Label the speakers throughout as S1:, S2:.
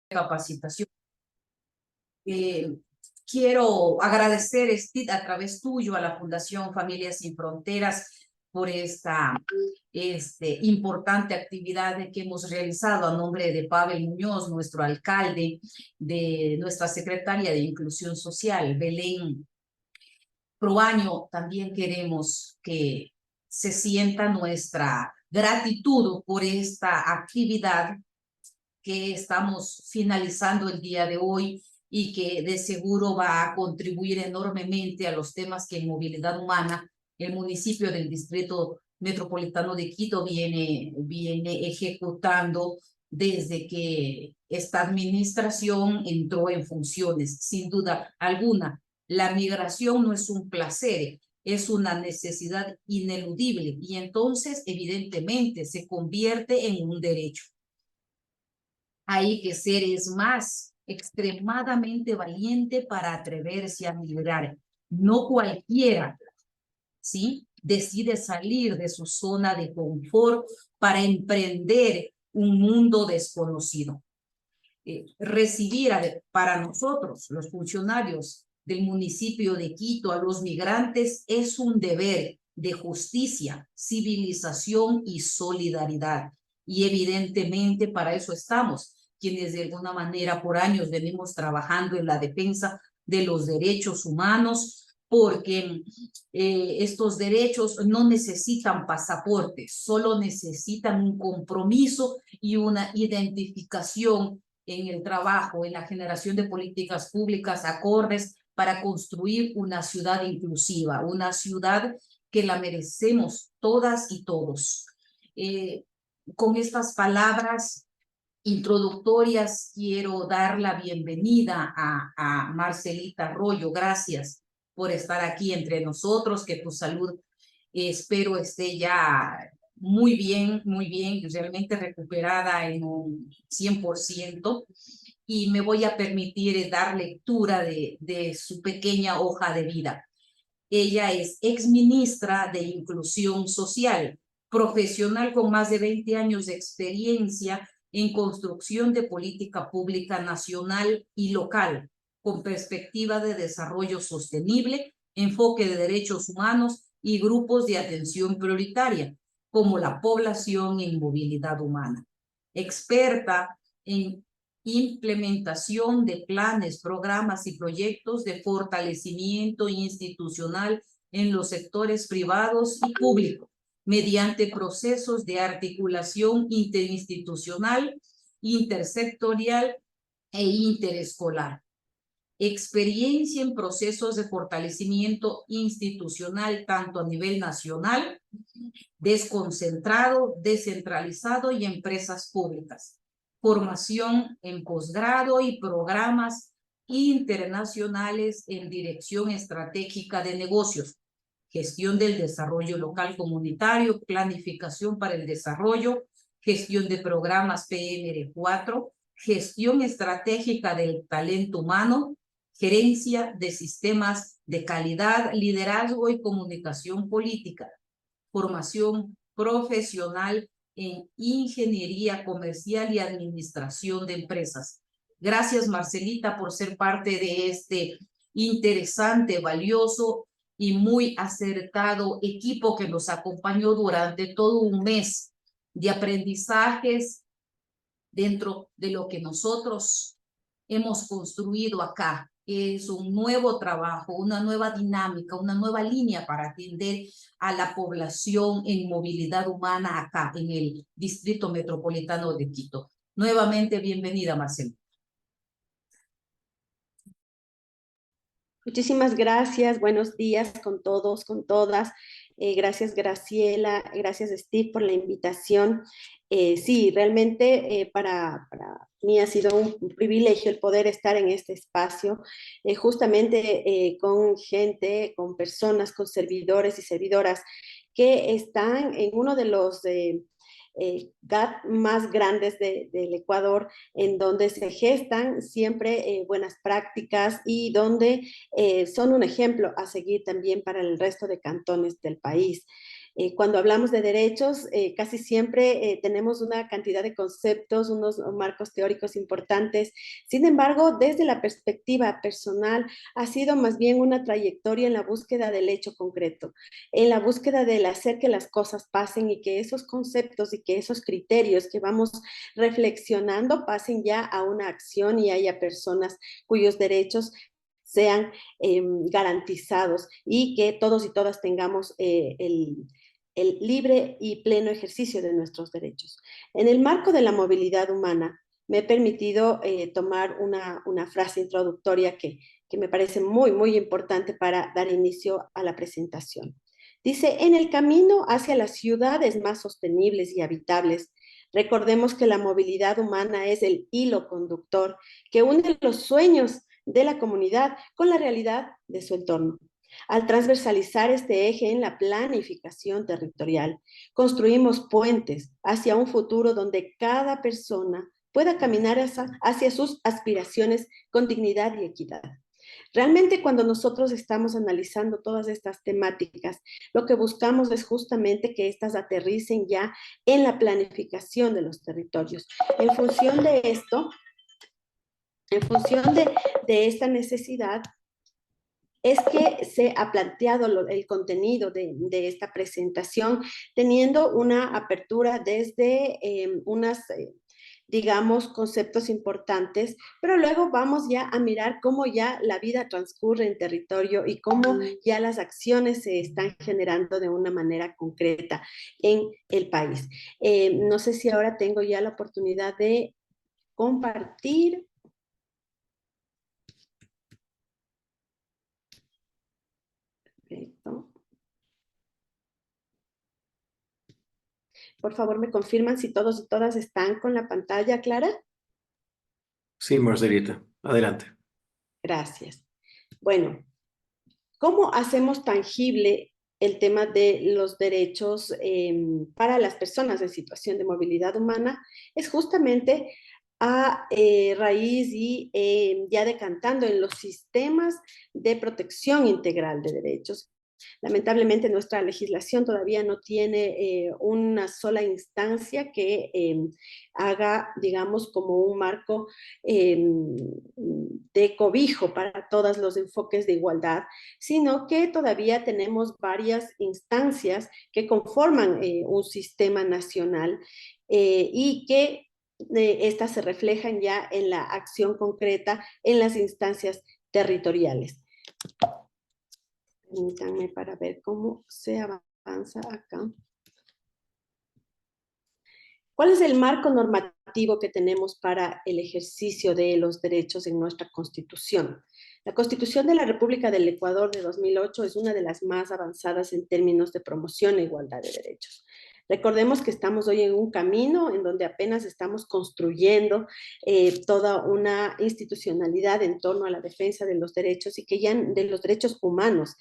S1: capacitación. Quiero agradecer, Steve, a través tuyo a la Fundación Familias Sin Fronteras por esta importante actividad que hemos realizado a nombre de Pavel Muñoz, nuestro alcalde, de nuestra secretaria de Inclusión Social, Belén Proaño. También queremos que se sienta nuestra gratitud por esta actividad que estamos finalizando el día de hoy y que de seguro va a contribuir enormemente a los temas que en movilidad humana el municipio del Distrito Metropolitano de Quito viene ejecutando desde que esta administración entró en funciones. Sin duda alguna, la migración no es un placer, es una necesidad ineludible y entonces evidentemente se convierte en un derecho. Hay que ser, es más, extremadamente valiente para atreverse a migrar. No cualquiera, ¿sí?, decide salir de su zona de confort para emprender un mundo desconocido. Recibir para nosotros, los funcionarios del municipio de Quito, a los migrantes es un deber de justicia, civilización y solidaridad. Y evidentemente para eso estamos, quienes de alguna manera por años venimos trabajando en la defensa de los derechos humanos, porque estos derechos no necesitan pasaportes, solo necesitan un compromiso y una identificación en el trabajo, en la generación de políticas públicas acordes para construir una ciudad inclusiva, una ciudad que la merecemos todas y todos. Con estas palabras introductorias quiero dar la bienvenida a Marcelita Arroyo. Gracias por estar aquí entre nosotros, que tu salud espero esté ya muy bien, realmente recuperada en un 100%, y me voy a permitir dar lectura de su pequeña hoja de vida. Ella es exministra de Inclusión Social, profesional con más de 20 años de experiencia en construcción de política pública nacional y local, con perspectiva de desarrollo sostenible, enfoque de derechos humanos y grupos de atención prioritaria, como la población en movilidad humana. Experta en implementación de planes, programas y proyectos de fortalecimiento institucional en los sectores privados y públicos, mediante procesos de articulación interinstitucional, intersectorial e interescolar. Experiencia en procesos de fortalecimiento institucional tanto a nivel nacional, desconcentrado, descentralizado y empresas públicas. Formación en posgrado y programas internacionales en dirección estratégica de negocios, gestión del desarrollo local comunitario, planificación para el desarrollo, gestión de programas PMR4, gestión estratégica del talento humano, gerencia de sistemas de calidad, liderazgo y comunicación política, formación profesional en ingeniería comercial y administración de empresas. Gracias, Marcelita, por ser parte de este interesante, valioso y muy acertado equipo que nos acompañó durante todo un mes de aprendizajes dentro de lo que nosotros hemos construido acá. Es un nuevo trabajo, una nueva dinámica, una nueva línea para atender a la población en movilidad humana acá en el Distrito Metropolitano de Quito. Nuevamente, bienvenida, Marcelo.
S2: Muchísimas gracias, buenos días con todos, con todas. Gracias, Graciela, gracias, Steve, por la invitación. Sí, realmente para mí ha sido un privilegio el poder estar en este espacio, justamente con gente, con personas, con servidores y servidoras que están en uno de los GAT más grandes del Ecuador, en donde se gestan siempre buenas prácticas y donde son un ejemplo a seguir también para el resto de cantones del país. Cuando hablamos de derechos, casi siempre tenemos una cantidad de conceptos, unos marcos teóricos importantes. Sin embargo, desde la perspectiva personal, ha sido más bien una trayectoria en la búsqueda del hecho concreto, en la búsqueda del hacer que las cosas pasen y que esos conceptos y que esos criterios que vamos reflexionando pasen ya a una acción y haya personas cuyos derechos sean garantizados y que todos y todas tengamos el libre y pleno ejercicio de nuestros derechos. En el marco de la movilidad humana, me he permitido tomar una frase introductoria que me parece muy, muy importante para dar inicio a la presentación. Dice, en el camino hacia las ciudades más sostenibles y habitables, recordemos que la movilidad humana es el hilo conductor que une los sueños de la comunidad con la realidad de su entorno. Al transversalizar este eje en la planificación territorial, construimos puentes hacia un futuro donde cada persona pueda caminar hacia sus aspiraciones con dignidad y equidad. Realmente cuando nosotros estamos analizando todas estas temáticas, lo que buscamos es justamente que éstas aterricen ya en la planificación de los territorios. En función de esto, en función de esta necesidad, es que se ha planteado el contenido de esta presentación teniendo una apertura desde digamos, conceptos importantes, pero luego vamos ya a mirar cómo ya la vida transcurre en territorio y cómo ya las acciones se están generando de una manera concreta en el país. No sé si ahora tengo ya la oportunidad de compartir. Perfecto. Por favor, me confirman si todos y todas están con la pantalla clara.
S3: Sí, Marcelita, adelante.
S2: Gracias. Bueno, ¿cómo hacemos tangible el tema de los derechos para las personas en situación de movilidad humana? Es justamente a raíz y ya decantando en los sistemas de protección integral de derechos. Lamentablemente nuestra legislación todavía no tiene una sola instancia que haga, digamos, como un marco de cobijo para todos los enfoques de igualdad, sino que todavía tenemos varias instancias que conforman un sistema nacional y que estas se reflejan ya en la acción concreta en las instancias territoriales. Permítanme para ver cómo se avanza acá. ¿Cuál es el marco normativo que tenemos para el ejercicio de los derechos en nuestra Constitución? La Constitución de la República del Ecuador de 2008 es una de las más avanzadas en términos de promoción e igualdad de derechos. Recordemos que estamos hoy en un camino en donde apenas estamos construyendo toda una institucionalidad en torno a la defensa de los derechos y que ya de los derechos humanos.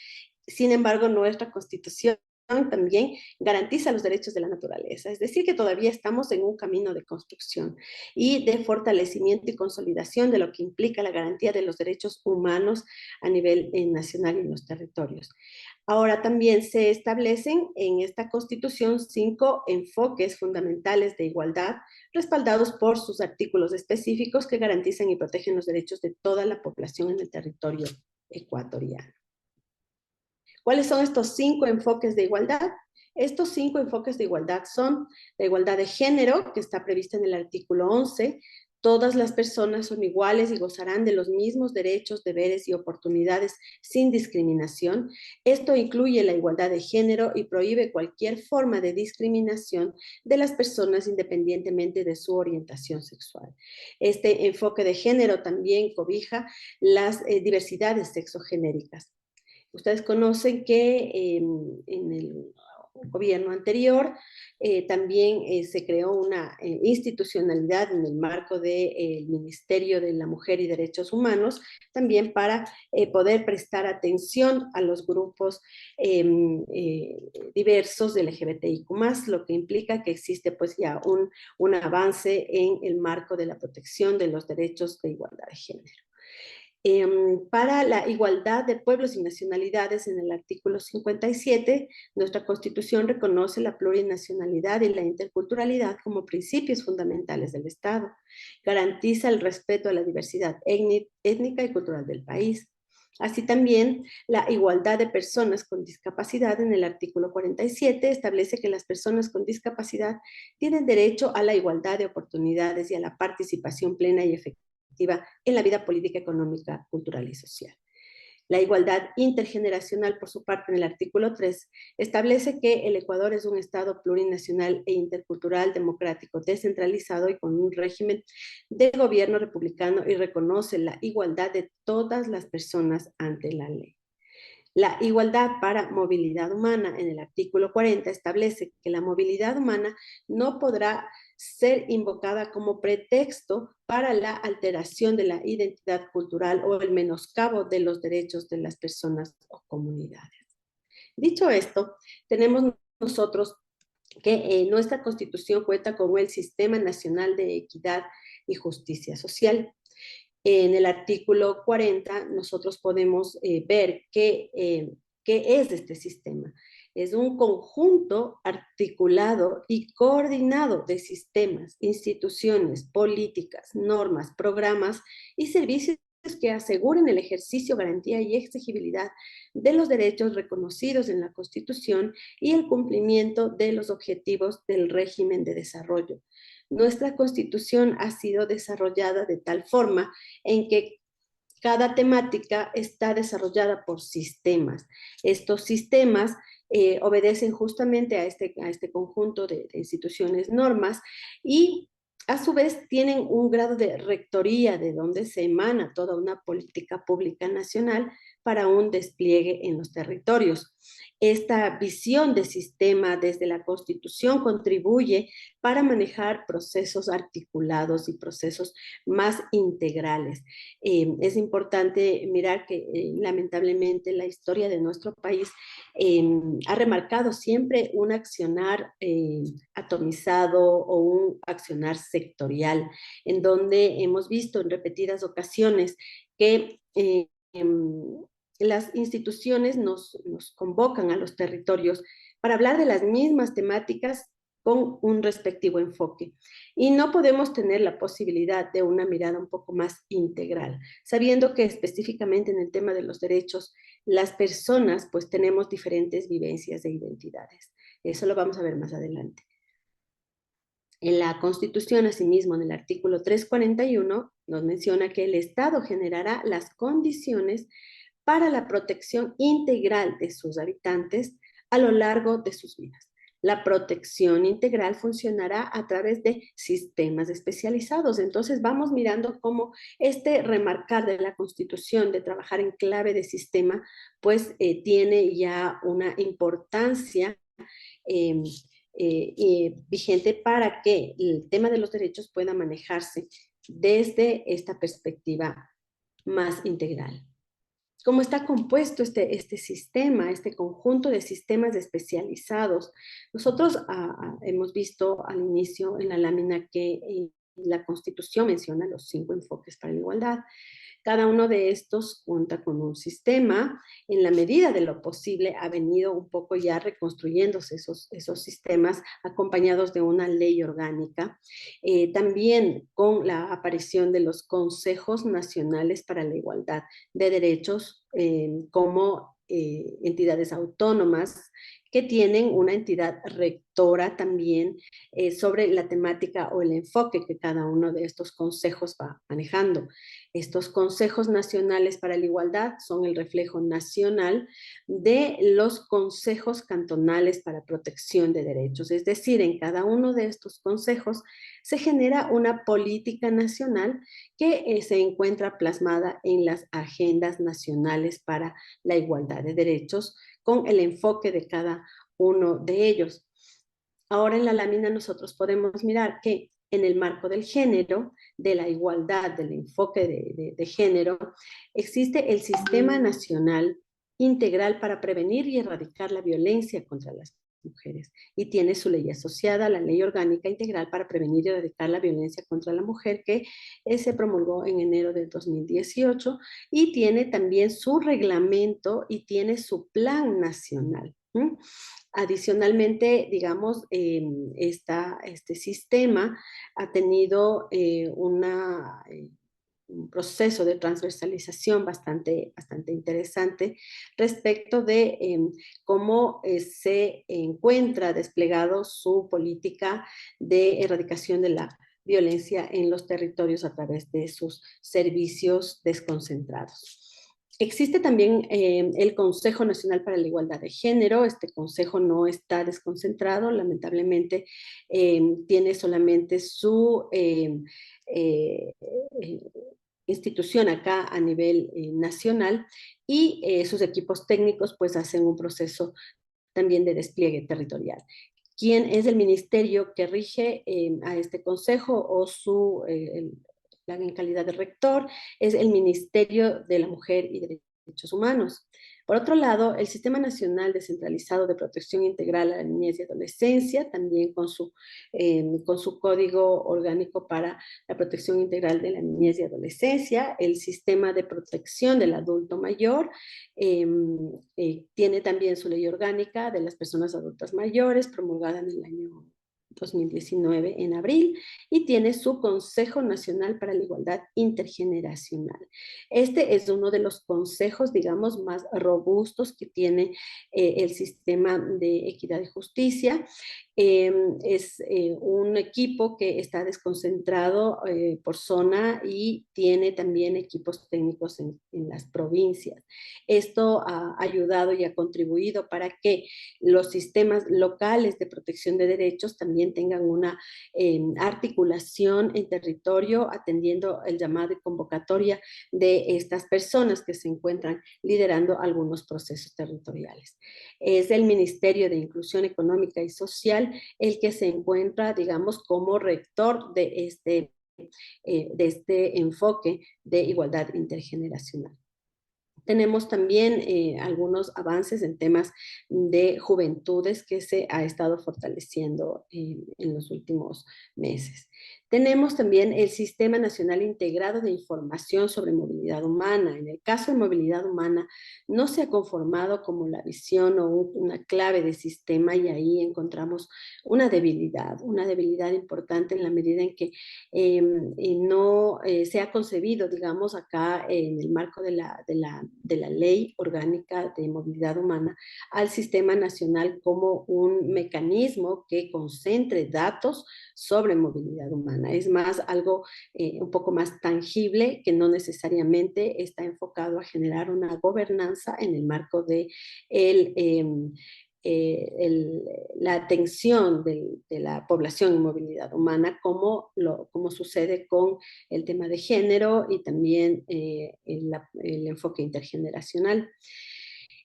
S2: Sin embargo, nuestra Constitución también garantiza los derechos de la naturaleza, es decir, que todavía estamos en un camino de construcción y de fortalecimiento y consolidación de lo que implica la garantía de los derechos humanos a nivel nacional y en los territorios. Ahora también se establecen en esta Constitución 5 enfoques fundamentales de igualdad, respaldados por sus artículos específicos que garantizan y protegen los derechos de toda la población en el territorio ecuatoriano. ¿Cuáles son estos 5 enfoques de igualdad? Estos 5 enfoques de igualdad son la igualdad de género, que está prevista en el artículo 11. Todas las personas son iguales y gozarán de los mismos derechos, deberes y oportunidades sin discriminación. Esto incluye la igualdad de género y prohíbe cualquier forma de discriminación de las personas independientemente de su orientación sexual. Este enfoque de género también cobija las diversidades sexogenéricas. Ustedes conocen que en el gobierno anterior también se creó una institucionalidad en el marco del Ministerio de la Mujer y Derechos Humanos, también para poder prestar atención a los grupos diversos del LGBTIQ+, lo que implica que existe pues ya un avance en el marco de la protección de los derechos de igualdad de género. Para la igualdad de pueblos y nacionalidades, en el artículo 57, nuestra Constitución reconoce la plurinacionalidad y la interculturalidad como principios fundamentales del Estado. Garantiza el respeto a la diversidad étnica y cultural del país. Así también, la igualdad de personas con discapacidad en el artículo 47 establece que las personas con discapacidad tienen derecho a la igualdad de oportunidades y a la participación plena y efectiva en la vida política, económica, cultural y social. La igualdad intergeneracional, por su parte, en el artículo 3, establece que el Ecuador es un Estado plurinacional e intercultural, democrático, descentralizado y con un régimen de gobierno republicano y reconoce la igualdad de todas las personas ante la ley. La igualdad para movilidad humana en el artículo 40 establece que la movilidad humana no podrá ser invocada como pretexto para la alteración de la identidad cultural o el menoscabo de los derechos de las personas o comunidades. Dicho esto, tenemos nosotros que nuestra Constitución cuenta con el Sistema Nacional de Equidad y Justicia Social. En el artículo 40 nosotros podemos ver qué es este sistema. Es un conjunto articulado y coordinado de sistemas, instituciones, políticas, normas, programas y servicios que aseguren el ejercicio, garantía y exigibilidad de los derechos reconocidos en la Constitución y el cumplimiento de los objetivos del régimen de desarrollo. Nuestra Constitución ha sido desarrollada de tal forma en que cada temática está desarrollada por sistemas. Estos sistemas obedecen justamente a este conjunto de instituciones, normas, y a su vez tienen un grado de rectoría de donde se emana toda una política pública nacional para un despliegue en los territorios. Esta visión de sistema desde la Constitución contribuye para manejar procesos articulados y procesos más integrales. Es importante mirar que lamentablemente la historia de nuestro país ha remarcado siempre un accionar atomizado o un accionar sectorial, en donde hemos visto en repetidas ocasiones que las instituciones nos convocan a los territorios para hablar de las mismas temáticas con un respectivo enfoque. Y no podemos tener la posibilidad de una mirada un poco más integral, sabiendo que específicamente en el tema de los derechos, las personas pues tenemos diferentes vivencias e identidades. Eso lo vamos a ver más adelante. En la Constitución, asimismo, en el artículo 341, nos menciona que el Estado generará las condiciones para la protección integral de sus habitantes a lo largo de sus vidas. La protección integral funcionará a través de sistemas especializados. Entonces vamos mirando cómo este remarcar de la Constitución, de trabajar en clave de sistema, pues tiene ya una importancia vigente para que el tema de los derechos pueda manejarse desde esta perspectiva más integral. ¿Cómo está compuesto este sistema, este conjunto de sistemas especializados? Nosotros hemos visto al inicio en la lámina que la Constitución menciona los 5 enfoques para la igualdad. Cada uno de estos cuenta con un sistema. En la medida de lo posible ha venido un poco ya reconstruyéndose esos sistemas acompañados de una ley orgánica. También con la aparición de los consejos nacionales para la igualdad de derechos como entidades autónomas que tienen una entidad rectora también sobre la temática o el enfoque que cada uno de estos consejos va manejando. Estos consejos nacionales para la igualdad son el reflejo nacional de los consejos cantonales para protección de derechos. Es decir, en cada uno de estos consejos se genera una política nacional que se encuentra plasmada en las agendas nacionales para la igualdad de derechos con el enfoque de cada uno de ellos. Ahora en la lámina nosotros podemos mirar que en el marco del género, de la igualdad, del enfoque de género, existe el Sistema Nacional Integral para prevenir y erradicar la violencia contra las mujeres y tiene su ley asociada, la Ley Orgánica Integral para Prevenir y Erradicar la Violencia contra la Mujer, que se promulgó en enero de 2018, y tiene también su reglamento y tiene su plan nacional. Adicionalmente, digamos, este sistema ha tenido un proceso de transversalización bastante interesante respecto de cómo se encuentra desplegado su política de erradicación de la violencia en los territorios a través de sus servicios desconcentrados. Existe también el Consejo Nacional para la Igualdad de Género. Este consejo no está desconcentrado, lamentablemente tiene solamente su institución acá a nivel nacional, y sus equipos técnicos pues hacen un proceso también de despliegue territorial. ¿Quién es el ministerio que rige a este consejo o en calidad de rector? Es el Ministerio de la Mujer y Derechos Humanos. Por otro lado, el Sistema Nacional Descentralizado de Protección Integral a la Niñez y Adolescencia, también con su Código Orgánico para la Protección Integral de la Niñez y Adolescencia. El Sistema de Protección del Adulto Mayor tiene también su Ley Orgánica de las Personas Adultas Mayores, promulgada en el año 2019 en abril, y tiene su Consejo Nacional para la Igualdad Intergeneracional. Este es uno de los consejos, digamos, más robustos que tiene el sistema de equidad y justicia. Es un equipo que está desconcentrado por zona y tiene también equipos técnicos en las provincias. Esto ha ayudado y ha contribuido para que los sistemas locales de protección de derechos también tengan una articulación en territorio, atendiendo el llamado y convocatoria de estas personas que se encuentran liderando algunos procesos territoriales. Es el Ministerio de Inclusión Económica y Social el que se encuentra, digamos, como rector de este enfoque de igualdad intergeneracional. Tenemos también algunos avances en temas de juventudes que se ha estado fortaleciendo en los últimos meses. Tenemos también el Sistema Nacional Integrado de Información sobre Movilidad Humana. En el caso de movilidad humana, no se ha conformado como la visión o una clave de sistema, y ahí encontramos una debilidad importante en la medida en que no se ha concebido, digamos, acá en el marco de la Ley Orgánica de Movilidad Humana, al Sistema Nacional como un mecanismo que concentre datos sobre movilidad humana. Es más algo un poco más tangible, que no necesariamente está enfocado a generar una gobernanza en el marco de la atención de la población en movilidad humana, como sucede con el tema de género y también el enfoque intergeneracional.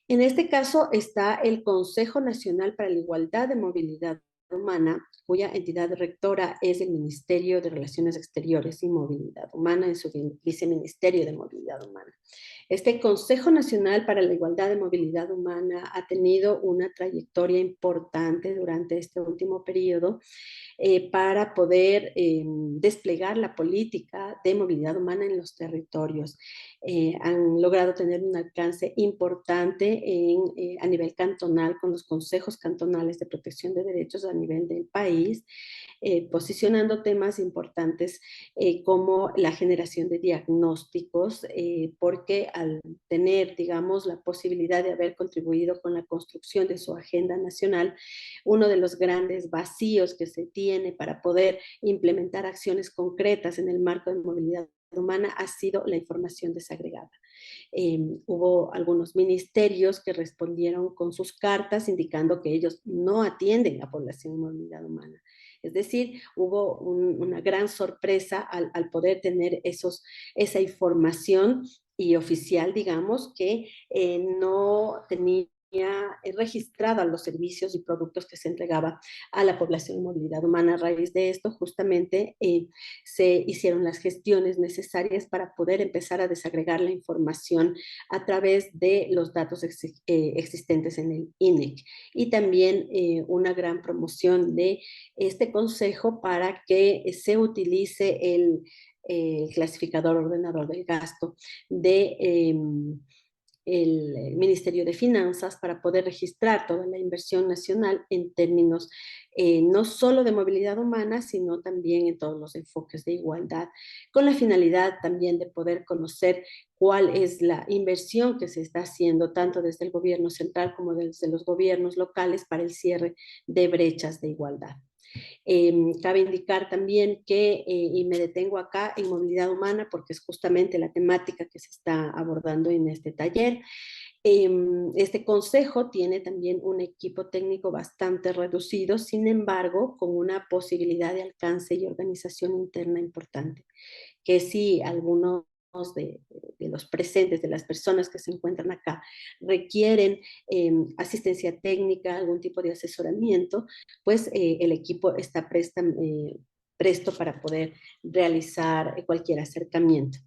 S2: En este caso está el Consejo Nacional para la Igualdad de Movilidad Humana, cuya entidad rectora es el Ministerio de Relaciones Exteriores y Movilidad Humana, en su viceministerio de Movilidad Humana. Este Consejo Nacional para la Igualdad de Movilidad Humana ha tenido una trayectoria importante durante este último periodo para poder desplegar la política de movilidad humana en los territorios. Han logrado tener un alcance importante a nivel cantonal, con los consejos cantonales de protección de derechos a nivel del país, posicionando temas importantes como la generación de diagnósticos, porque al tener, digamos, la posibilidad de haber contribuido con la construcción de su agenda nacional, uno de los grandes vacíos que se tiene para poder implementar acciones concretas en el marco de movilidad humana ha sido la información desagregada. Hubo algunos ministerios que respondieron con sus cartas indicando que ellos no atienden a población en movilidad humana. Es decir, hubo una gran sorpresa al poder tener esa información y oficial, digamos, que no tenía registrado a los servicios y productos que se entregaba a la población en movilidad humana. A raíz de esto, justamente, se hicieron las gestiones necesarias para poder empezar a desagregar la información a través de los datos existentes en el INEC, y también una gran promoción de este consejo para que se utilice el clasificador ordenador del gasto de el Ministerio de Finanzas para poder registrar toda la inversión nacional en términos no solo de movilidad humana, sino también en todos los enfoques de igualdad, con la finalidad también de poder conocer cuál es la inversión que se está haciendo tanto desde el gobierno central como desde los gobiernos locales para el cierre de brechas de igualdad. Cabe indicar también que, y me detengo acá en movilidad humana porque es justamente la temática que se está abordando en este taller. Este consejo tiene también un equipo técnico bastante reducido, sin embargo, con una posibilidad de alcance y organización interna importante, que si algunos de los presentes, de las personas que se encuentran acá, requieren asistencia técnica, algún tipo de asesoramiento, pues el equipo está presto para poder realizar cualquier acercamiento.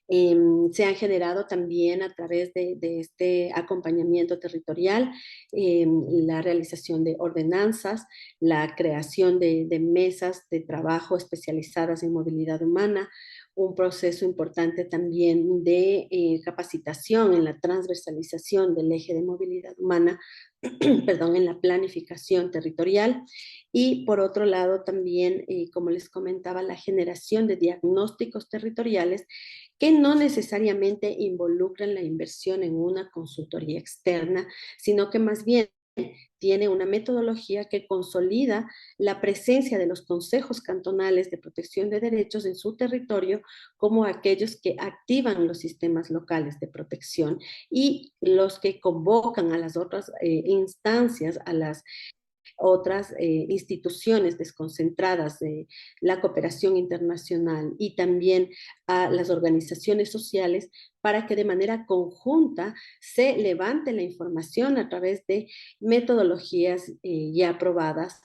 S2: Se han generado también a través de este acompañamiento territorial la realización de ordenanzas, la creación de mesas de trabajo especializadas en movilidad humana, un proceso importante también de capacitación en la transversalización del eje de movilidad humana, perdón, en la planificación territorial, y por otro lado también, como les comentaba, la generación de diagnósticos territoriales que no necesariamente involucran la inversión en una consultoría externa, sino que más bien tiene una metodología que consolida la presencia de los consejos cantonales de protección de derechos en su territorio como aquellos que activan los sistemas locales de protección y los que convocan a las otras instancias, a las otras instituciones desconcentradas de la cooperación internacional y también a las organizaciones sociales para que de manera conjunta se levante la información a través de metodologías ya aprobadas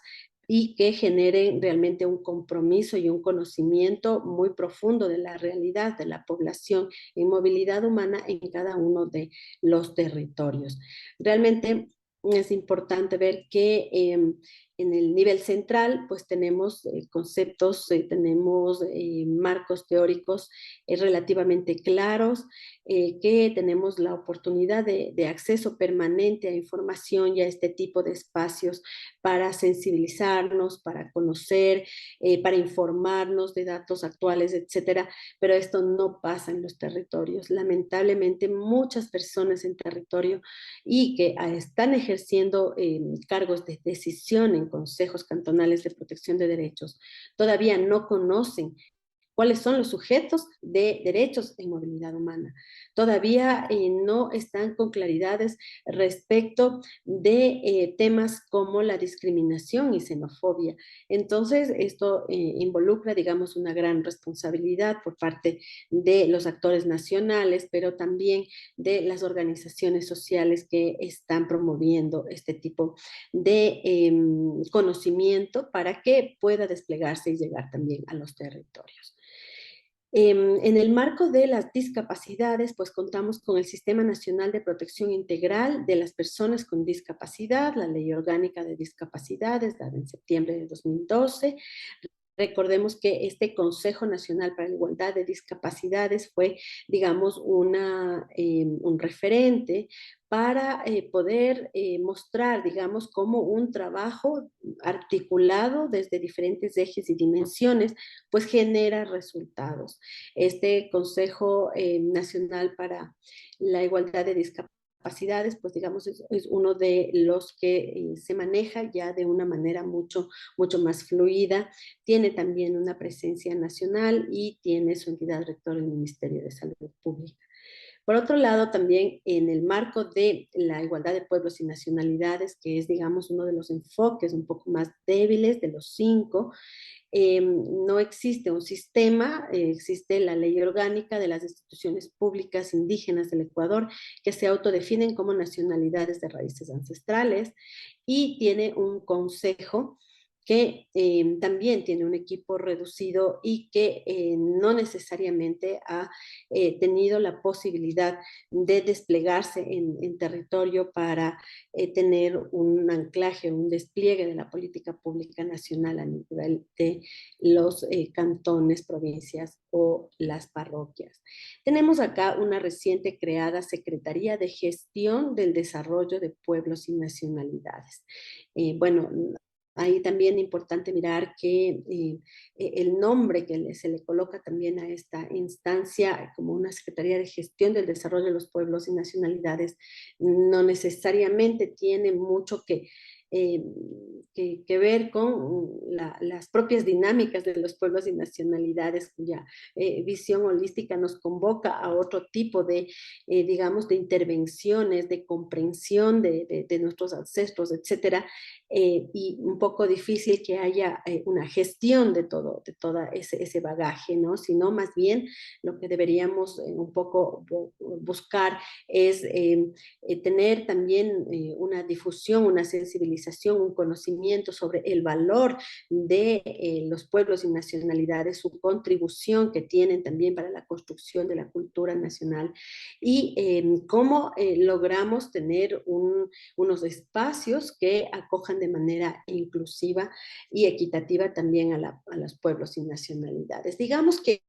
S2: y que generen realmente un compromiso y un conocimiento muy profundo de la realidad de la población en movilidad humana en cada uno de los territorios. Realmente es importante ver que en el nivel central pues tenemos conceptos, tenemos marcos teóricos relativamente claros, que tenemos la oportunidad de acceso permanente a información y a este tipo de espacios para sensibilizarnos, para conocer, para informarnos de datos actuales, etcétera, pero esto no pasa en los territorios. Lamentablemente muchas personas en territorio y que están ejerciendo cargos de decisión en consejos cantonales de protección de derechos, todavía no conocen cuáles son los sujetos de derechos en movilidad humana. Todavía no están con claridades respecto de temas como la discriminación y xenofobia. Entonces, esto involucra, digamos, una gran responsabilidad por parte de los actores nacionales, pero también de las organizaciones sociales que están promoviendo este tipo de conocimiento para que pueda desplegarse y llegar también a los territorios. En el marco de las discapacidades, pues contamos con el Sistema Nacional de Protección Integral de las Personas con Discapacidad, la Ley Orgánica de Discapacidades, dada en septiembre de 2012. Recordemos que este Consejo Nacional para la Igualdad de Discapacidades fue, digamos, un referente para poder mostrar, digamos, como un trabajo articulado desde diferentes ejes y dimensiones, pues genera resultados. Este Consejo Nacional para la Igualdad de Discapacidades, pues digamos, es uno de los que se maneja ya de una manera mucho más fluida, tiene también una presencia nacional y tiene su entidad rectora el Ministerio de Salud Pública. Por otro lado, también en el marco de la igualdad de pueblos y nacionalidades, que es, digamos, uno de los enfoques un poco más débiles de los 5, no existe un sistema, existe la ley orgánica de las instituciones públicas indígenas del Ecuador que se autodefinen como nacionalidades de raíces ancestrales y tiene un consejo que también tiene un equipo reducido y que no necesariamente ha tenido la posibilidad de desplegarse en territorio para tener un anclaje, un despliegue de la política pública nacional a nivel de los cantones, provincias o las parroquias. Tenemos acá una reciente creada Secretaría de Gestión del Desarrollo de Pueblos y Nacionalidades. Bueno, ahí también es importante mirar que el nombre que se le coloca también a esta instancia como una Secretaría de Gestión del Desarrollo de los Pueblos y Nacionalidades no necesariamente tiene mucho eh, que ver con las propias dinámicas de los pueblos y nacionalidades, cuya visión holística nos convoca a otro tipo de, digamos, de intervenciones, de comprensión de nuestros ancestros, etcétera, y un poco difícil que haya una gestión de todo ese bagaje, ¿no? Sino más bien lo que deberíamos un poco buscar es tener también una difusión, una sensibilización, un conocimiento sobre el valor de los pueblos y nacionalidades, su contribución que tienen también para la construcción de la cultura nacional y cómo logramos tener unos espacios que acojan de manera inclusiva y equitativa también a los pueblos y nacionalidades. Digamos que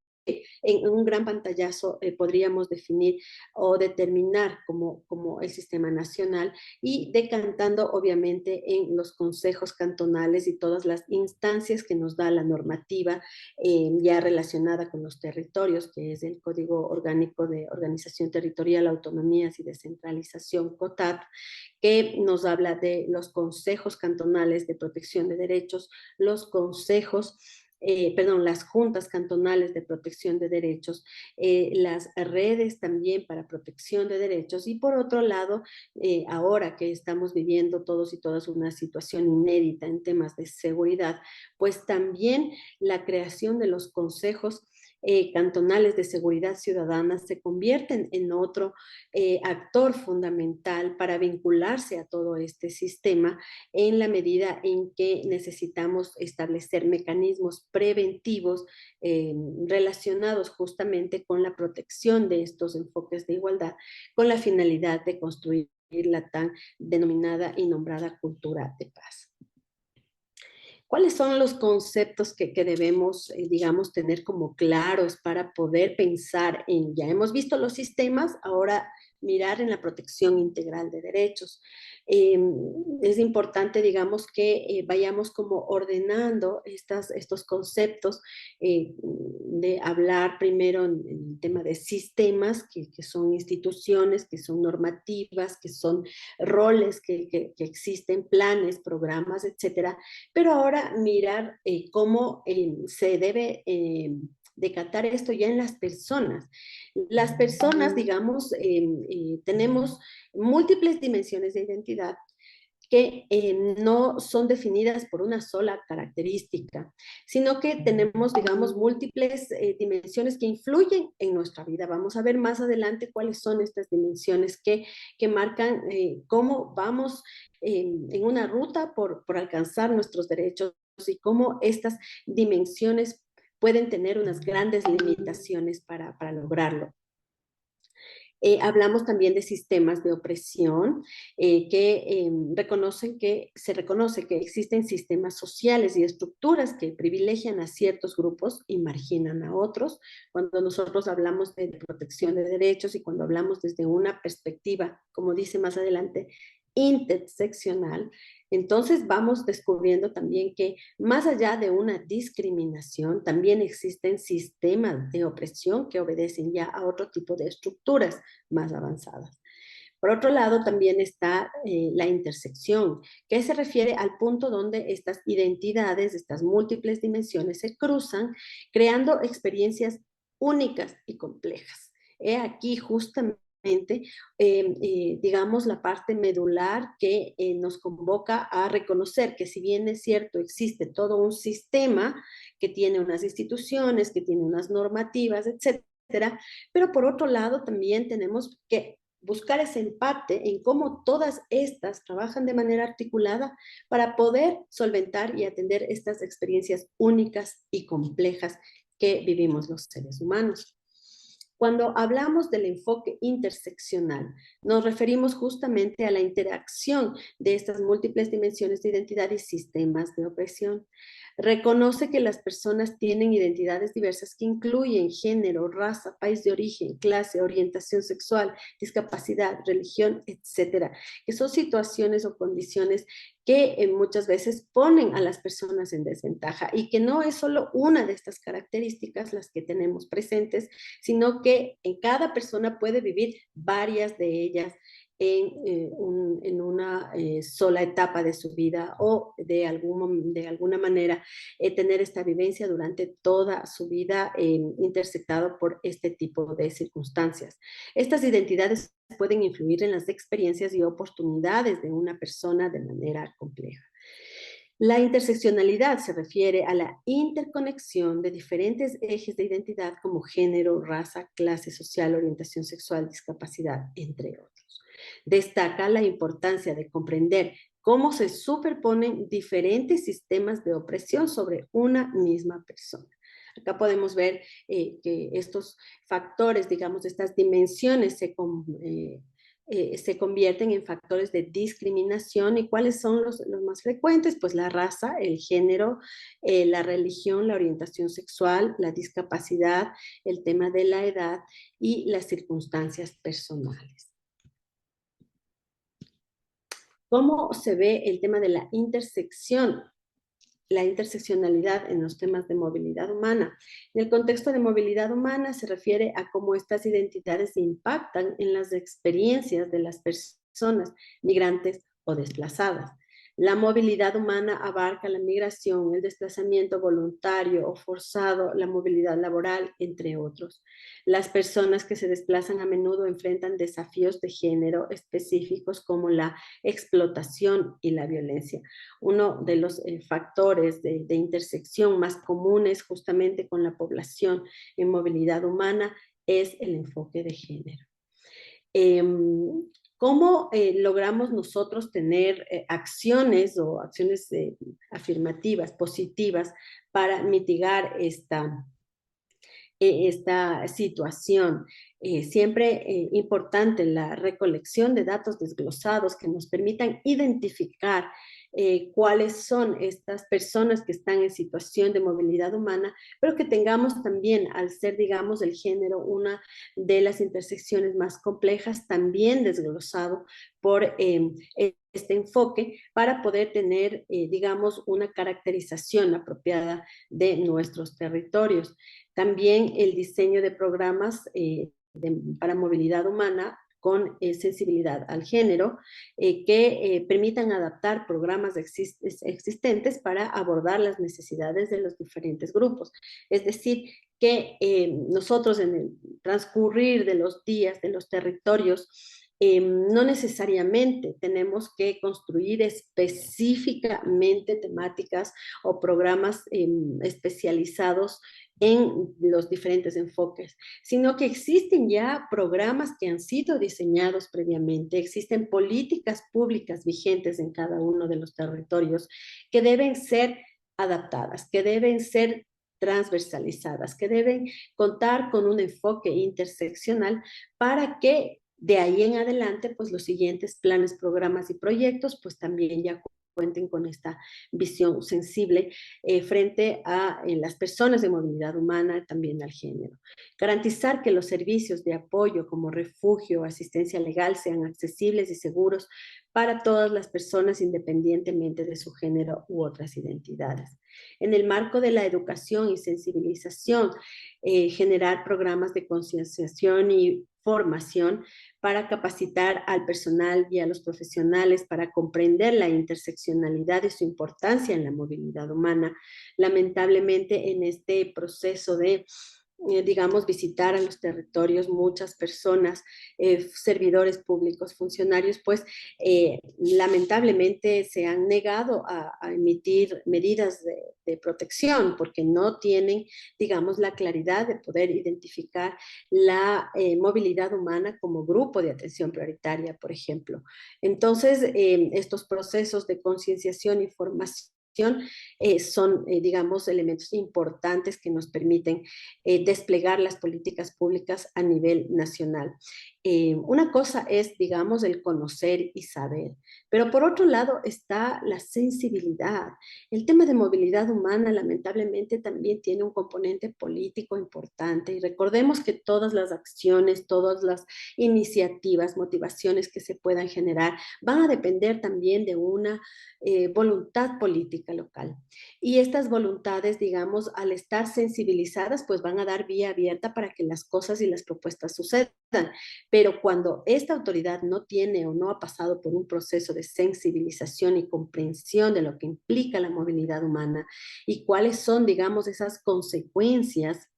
S2: en un gran pantallazo podríamos definir o determinar como el sistema nacional y decantando obviamente en los consejos cantonales y todas las instancias que nos da la normativa ya relacionada con los territorios, que es el Código Orgánico de Organización Territorial, Autonomías y Descentralización, COTAP, que nos habla de los consejos cantonales de protección de derechos, los consejos las juntas cantonales de protección de derechos, las redes también para protección de derechos y por otro lado, ahora que estamos viviendo todos y todas una situación inédita en temas de seguridad, pues también la creación de los consejos cantonales de seguridad ciudadana se convierten en otro actor fundamental para vincularse a todo este sistema en la medida en que necesitamos establecer mecanismos preventivos relacionados justamente con la protección de estos enfoques de igualdad, con la finalidad de construir la tan denominada y nombrada cultura de paz. ¿Cuáles son los conceptos que debemos, digamos, tener como claros para poder pensar en, ya hemos visto los sistemas, ahora mirar en la protección integral de derechos? Es importante, digamos, que vayamos como ordenando estos conceptos de hablar primero en el tema de sistemas, que son instituciones, que son normativas, que son roles que existen, planes, programas, etcétera, pero ahora mirar cómo se debe decatar esto ya en las personas. Las personas, digamos, tenemos múltiples dimensiones de identidad que no son definidas por una sola característica, sino que tenemos, digamos, múltiples dimensiones que influyen en nuestra vida. Vamos a ver más adelante cuáles son estas dimensiones que marcan cómo vamos en una ruta por alcanzar nuestros derechos y cómo estas dimensiones pueden tener unas grandes limitaciones para lograrlo. Hablamos también de sistemas de opresión se reconoce que existen sistemas sociales y estructuras que privilegian a ciertos grupos y marginan a otros. Cuando nosotros hablamos de protección de derechos y cuando hablamos desde una perspectiva, como dice más adelante, interseccional, entonces vamos descubriendo también que más allá de una discriminación, también existen sistemas de opresión que obedecen ya a otro tipo de estructuras más avanzadas. Por otro lado, también está la intersección, que se refiere al punto donde estas identidades, estas múltiples dimensiones se cruzan, creando experiencias únicas y complejas. Aquí justamente digamos, la parte medular que nos convoca a reconocer que si bien es cierto, existe todo un sistema que tiene unas instituciones, que tiene unas normativas, etcétera, pero por otro lado también tenemos que buscar ese empate en cómo todas estas trabajan de manera articulada para poder solventar y atender estas experiencias únicas y complejas que vivimos los seres humanos. Cuando hablamos del enfoque interseccional, nos referimos justamente a la interacción de estas múltiples dimensiones de identidad y sistemas de opresión. Reconoce que las personas tienen identidades diversas que incluyen género, raza, país de origen, clase, orientación sexual, discapacidad, religión, etcétera, que son situaciones o condiciones que muchas veces ponen a las personas en desventaja y que no es solo una de estas características las que tenemos presentes, sino que en cada persona puede vivir varias de ellas en una sola etapa de su vida o de alguna manera tener esta vivencia durante toda su vida intersectado por este tipo de circunstancias. Estas identidades pueden influir en las experiencias y oportunidades de una persona de manera compleja. La interseccionalidad se refiere a la interconexión de diferentes ejes de identidad como género, raza, clase social, orientación sexual, discapacidad, entre otros. Destaca la importancia de comprender cómo se superponen diferentes sistemas de opresión sobre una misma persona. Acá podemos ver que estos factores, digamos, estas dimensiones se convierten en factores de discriminación. ¿Y cuáles son los más frecuentes? Pues la raza, el género, la religión, la orientación sexual, la discapacidad, el tema de la edad y las circunstancias personales. ¿Cómo se ve el tema de la interseccionalidad en los temas de movilidad humana? En el contexto de movilidad humana se refiere a cómo estas identidades impactan en las experiencias de las personas migrantes o desplazadas. La movilidad humana abarca la migración, el desplazamiento voluntario o forzado, la movilidad laboral, entre otros. Las personas que se desplazan a menudo enfrentan desafíos de género específicos como la explotación y la violencia. Uno de los factores de intersección más comunes justamente con la población en movilidad humana es el enfoque de género. ¿Cómo logramos nosotros tener acciones o acciones afirmativas, positivas, para mitigar esta situación? Siempre importante la recolección de datos desglosados que nos permitan identificar cuáles son estas personas que están en situación de movilidad humana, pero que tengamos también, al ser, digamos, el género una de las intersecciones más complejas, también desglosado por este enfoque para poder tener, digamos, una caracterización apropiada de nuestros territorios. También el diseño de programas para movilidad humana con sensibilidad al género, que permitan adaptar programas existentes para abordar las necesidades de los diferentes grupos. Es decir, que nosotros en el transcurrir de los días, de los territorios, no necesariamente tenemos que construir específicamente temáticas o programas especializados en los diferentes enfoques, sino que existen ya programas que han sido diseñados previamente, existen políticas públicas vigentes en cada uno de los territorios que deben ser adaptadas, que deben ser transversalizadas, que deben contar con un enfoque interseccional para que de ahí en adelante, pues los siguientes planes, programas y proyectos, pues también ya cuenten con esta visión sensible frente a las personas de movilidad humana, también al género. Garantizar que los servicios de apoyo como refugio, asistencia legal sean accesibles y seguros para todas las personas independientemente de su género u otras identidades. En el marco de la educación y sensibilización, generar programas de concienciación y formación para capacitar al personal y a los profesionales para comprender la interseccionalidad y su importancia en la movilidad humana. Lamentablemente, en este proceso de digamos, visitar a los territorios muchas personas, servidores públicos, funcionarios, pues lamentablemente se han negado a emitir medidas de protección porque no tienen, digamos, la claridad de poder identificar la movilidad humana como grupo de atención prioritaria, por ejemplo. Entonces, estos procesos de concienciación y formación son, digamos, elementos importantes que nos permiten desplegar las políticas públicas a nivel nacional. Una cosa es, digamos, el conocer y saber, pero por otro lado está la sensibilidad. El tema de movilidad humana lamentablemente también tiene un componente político importante y recordemos que todas las acciones, todas las iniciativas, motivaciones que se puedan generar van a depender también de una voluntad política local. Y estas voluntades, digamos, al estar sensibilizadas, pues van a dar vía abierta para que las cosas y las propuestas sucedan. Pero cuando esta autoridad no tiene o no ha pasado por un proceso de sensibilización y comprensión de lo que implica la movilidad humana y cuáles son, digamos, esas consecuencias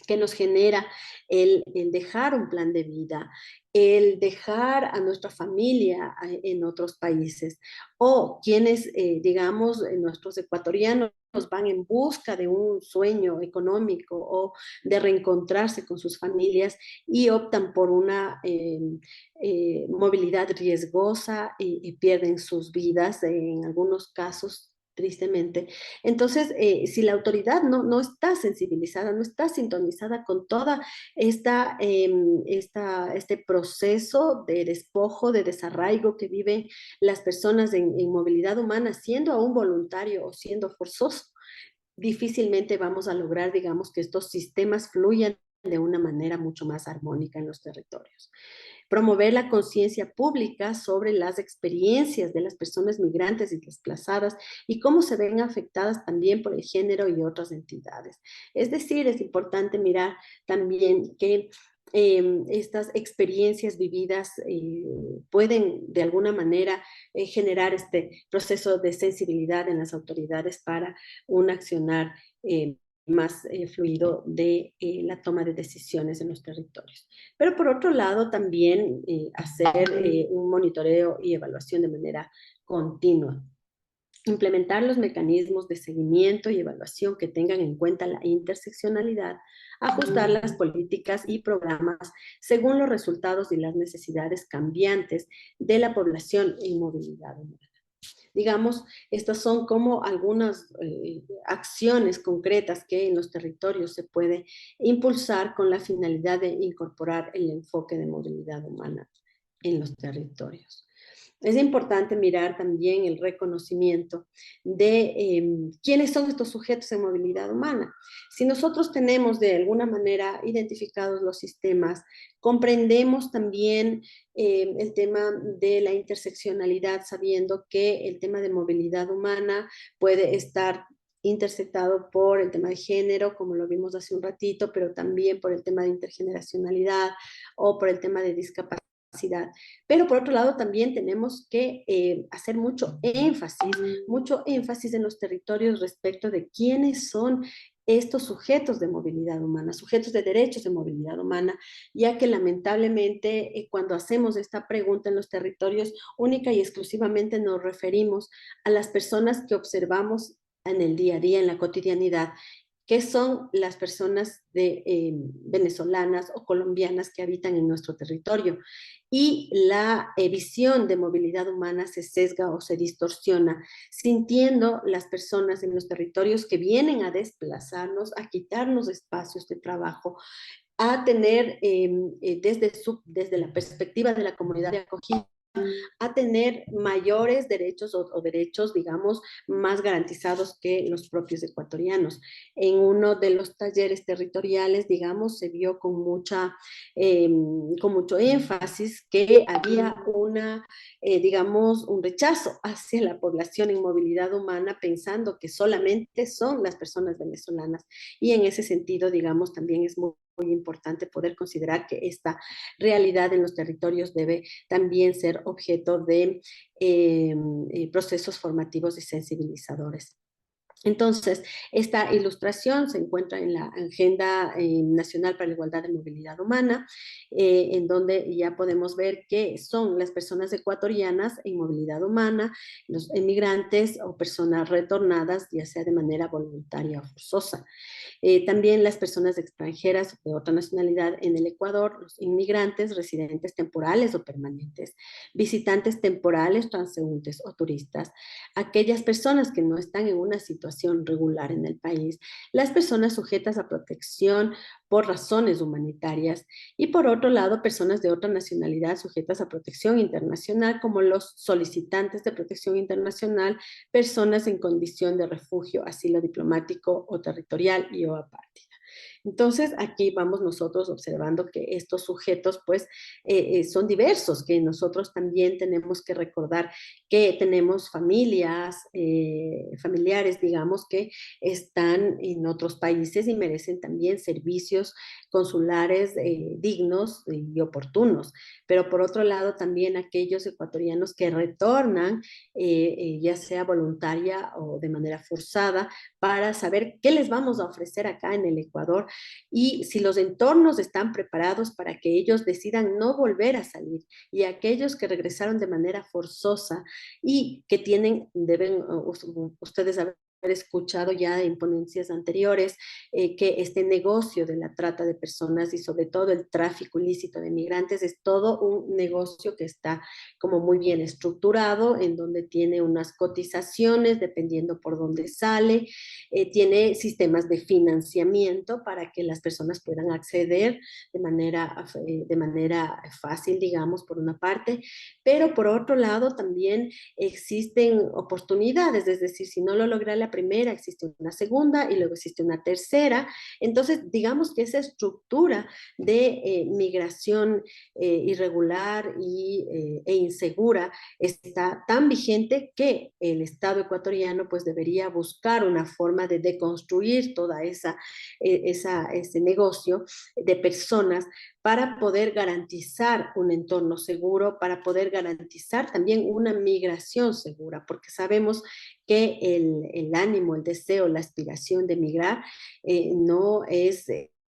S2: que nos genera el dejar un plan de vida, el dejar a nuestra familia en otros países, o quienes, digamos, nuestros ecuatorianos van en busca de un sueño económico o de reencontrarse con sus familias y optan por una movilidad riesgosa y pierden sus vidas en algunos casos tristemente. Entonces, si la autoridad no está sensibilizada, no está sintonizada con toda este proceso de despojo, de desarraigo que viven las personas en movilidad humana, siendo aún voluntario o siendo forzoso, difícilmente vamos a lograr, digamos, que estos sistemas fluyan de una manera mucho más armónica en los territorios. Promover la conciencia pública sobre las experiencias de las personas migrantes y desplazadas y cómo se ven afectadas también por el género y otras entidades. Es decir, es importante mirar también que estas experiencias vividas pueden de alguna manera generar este proceso de sensibilidad en las autoridades para un accionar más fluido de la toma de decisiones en los territorios. Pero por otro lado, también hacer un monitoreo y evaluación de manera continua. Implementar los mecanismos de seguimiento y evaluación que tengan en cuenta la interseccionalidad, ajustar las políticas y programas según los resultados y las necesidades cambiantes de la población en movilidad humana. Digamos, estas son como algunas acciones concretas que en los territorios se puede impulsar con la finalidad de incorporar el enfoque de movilidad humana en los territorios. Es importante mirar también el reconocimiento de quiénes son estos sujetos en movilidad humana. Si nosotros tenemos de alguna manera identificados los sistemas, comprendemos también el tema de la interseccionalidad, sabiendo que el tema de movilidad humana puede estar intersectado por el tema de género, como lo vimos hace un ratito, pero también por el tema de intergeneracionalidad o por el tema de discapacidad. Pero por otro lado también tenemos que hacer mucho énfasis en los territorios respecto de quiénes son estos sujetos de movilidad humana, sujetos de derechos de movilidad humana, ya que lamentablemente cuando hacemos esta pregunta en los territorios, única y exclusivamente nos referimos a las personas que observamos en el día a día, en la cotidianidad, que son las personas venezolanas o colombianas que habitan en nuestro territorio. Y la visión de movilidad humana se sesga o se distorsiona, sintiendo las personas en los territorios que vienen a desplazarnos, a quitarnos espacios de trabajo, a tener desde la perspectiva de la comunidad de acogida, a tener mayores derechos o derechos, digamos, más garantizados que los propios ecuatorianos. En uno de los talleres territoriales, digamos, se vio con mucho énfasis que había digamos, un rechazo hacia la población en movilidad humana, pensando que solamente son las personas venezolanas. Y en ese sentido, digamos, también es muy importante poder considerar que esta realidad en los territorios debe también ser objeto de procesos formativos y sensibilizadores. Entonces, esta ilustración se encuentra en la Agenda Nacional para la Igualdad de Movilidad Humana, en donde ya podemos ver que son las personas ecuatorianas en movilidad humana, los emigrantes o personas retornadas, ya sea de manera voluntaria o forzosa. También las personas extranjeras de otra nacionalidad en el Ecuador, los inmigrantes, residentes temporales o permanentes, visitantes temporales, transeúntes o turistas, aquellas personas que no están en una situación regular en el país, las personas sujetas a protección por razones humanitarias y por otro lado personas de otra nacionalidad sujetas a protección internacional como los solicitantes de protección internacional, personas en condición de refugio, asilo diplomático o territorial y o apátrida. Entonces, aquí vamos nosotros observando que estos sujetos, pues, son diversos, que nosotros también tenemos que recordar que tenemos familias, familiares, digamos, que están en otros países y merecen también servicios consulares dignos y oportunos. Pero por otro lado, también aquellos ecuatorianos que retornan, ya sea voluntaria o de manera forzada, para saber qué les vamos a ofrecer acá en el Ecuador y si los entornos están preparados para que ellos decidan no volver a salir y aquellos que regresaron de manera forzosa y que tienen, deben ustedes haber escuchado ya en ponencias anteriores que este negocio de la trata de personas y sobre todo el tráfico ilícito de migrantes es todo un negocio que está como muy bien estructurado, en donde tiene unas cotizaciones dependiendo por dónde sale, tiene sistemas de financiamiento para que las personas puedan acceder de manera fácil, digamos, por una parte, pero por otro lado también existen oportunidades, es decir, si no lo logra la primera, existe una segunda y luego existe una tercera. Entonces, digamos que esa estructura de migración irregular e insegura está tan vigente que el Estado ecuatoriano pues debería buscar una forma de deconstruir toda ese negocio de personas para poder garantizar un entorno seguro, para poder garantizar también una migración segura, porque sabemos que el ánimo, el deseo, la aspiración de migrar no es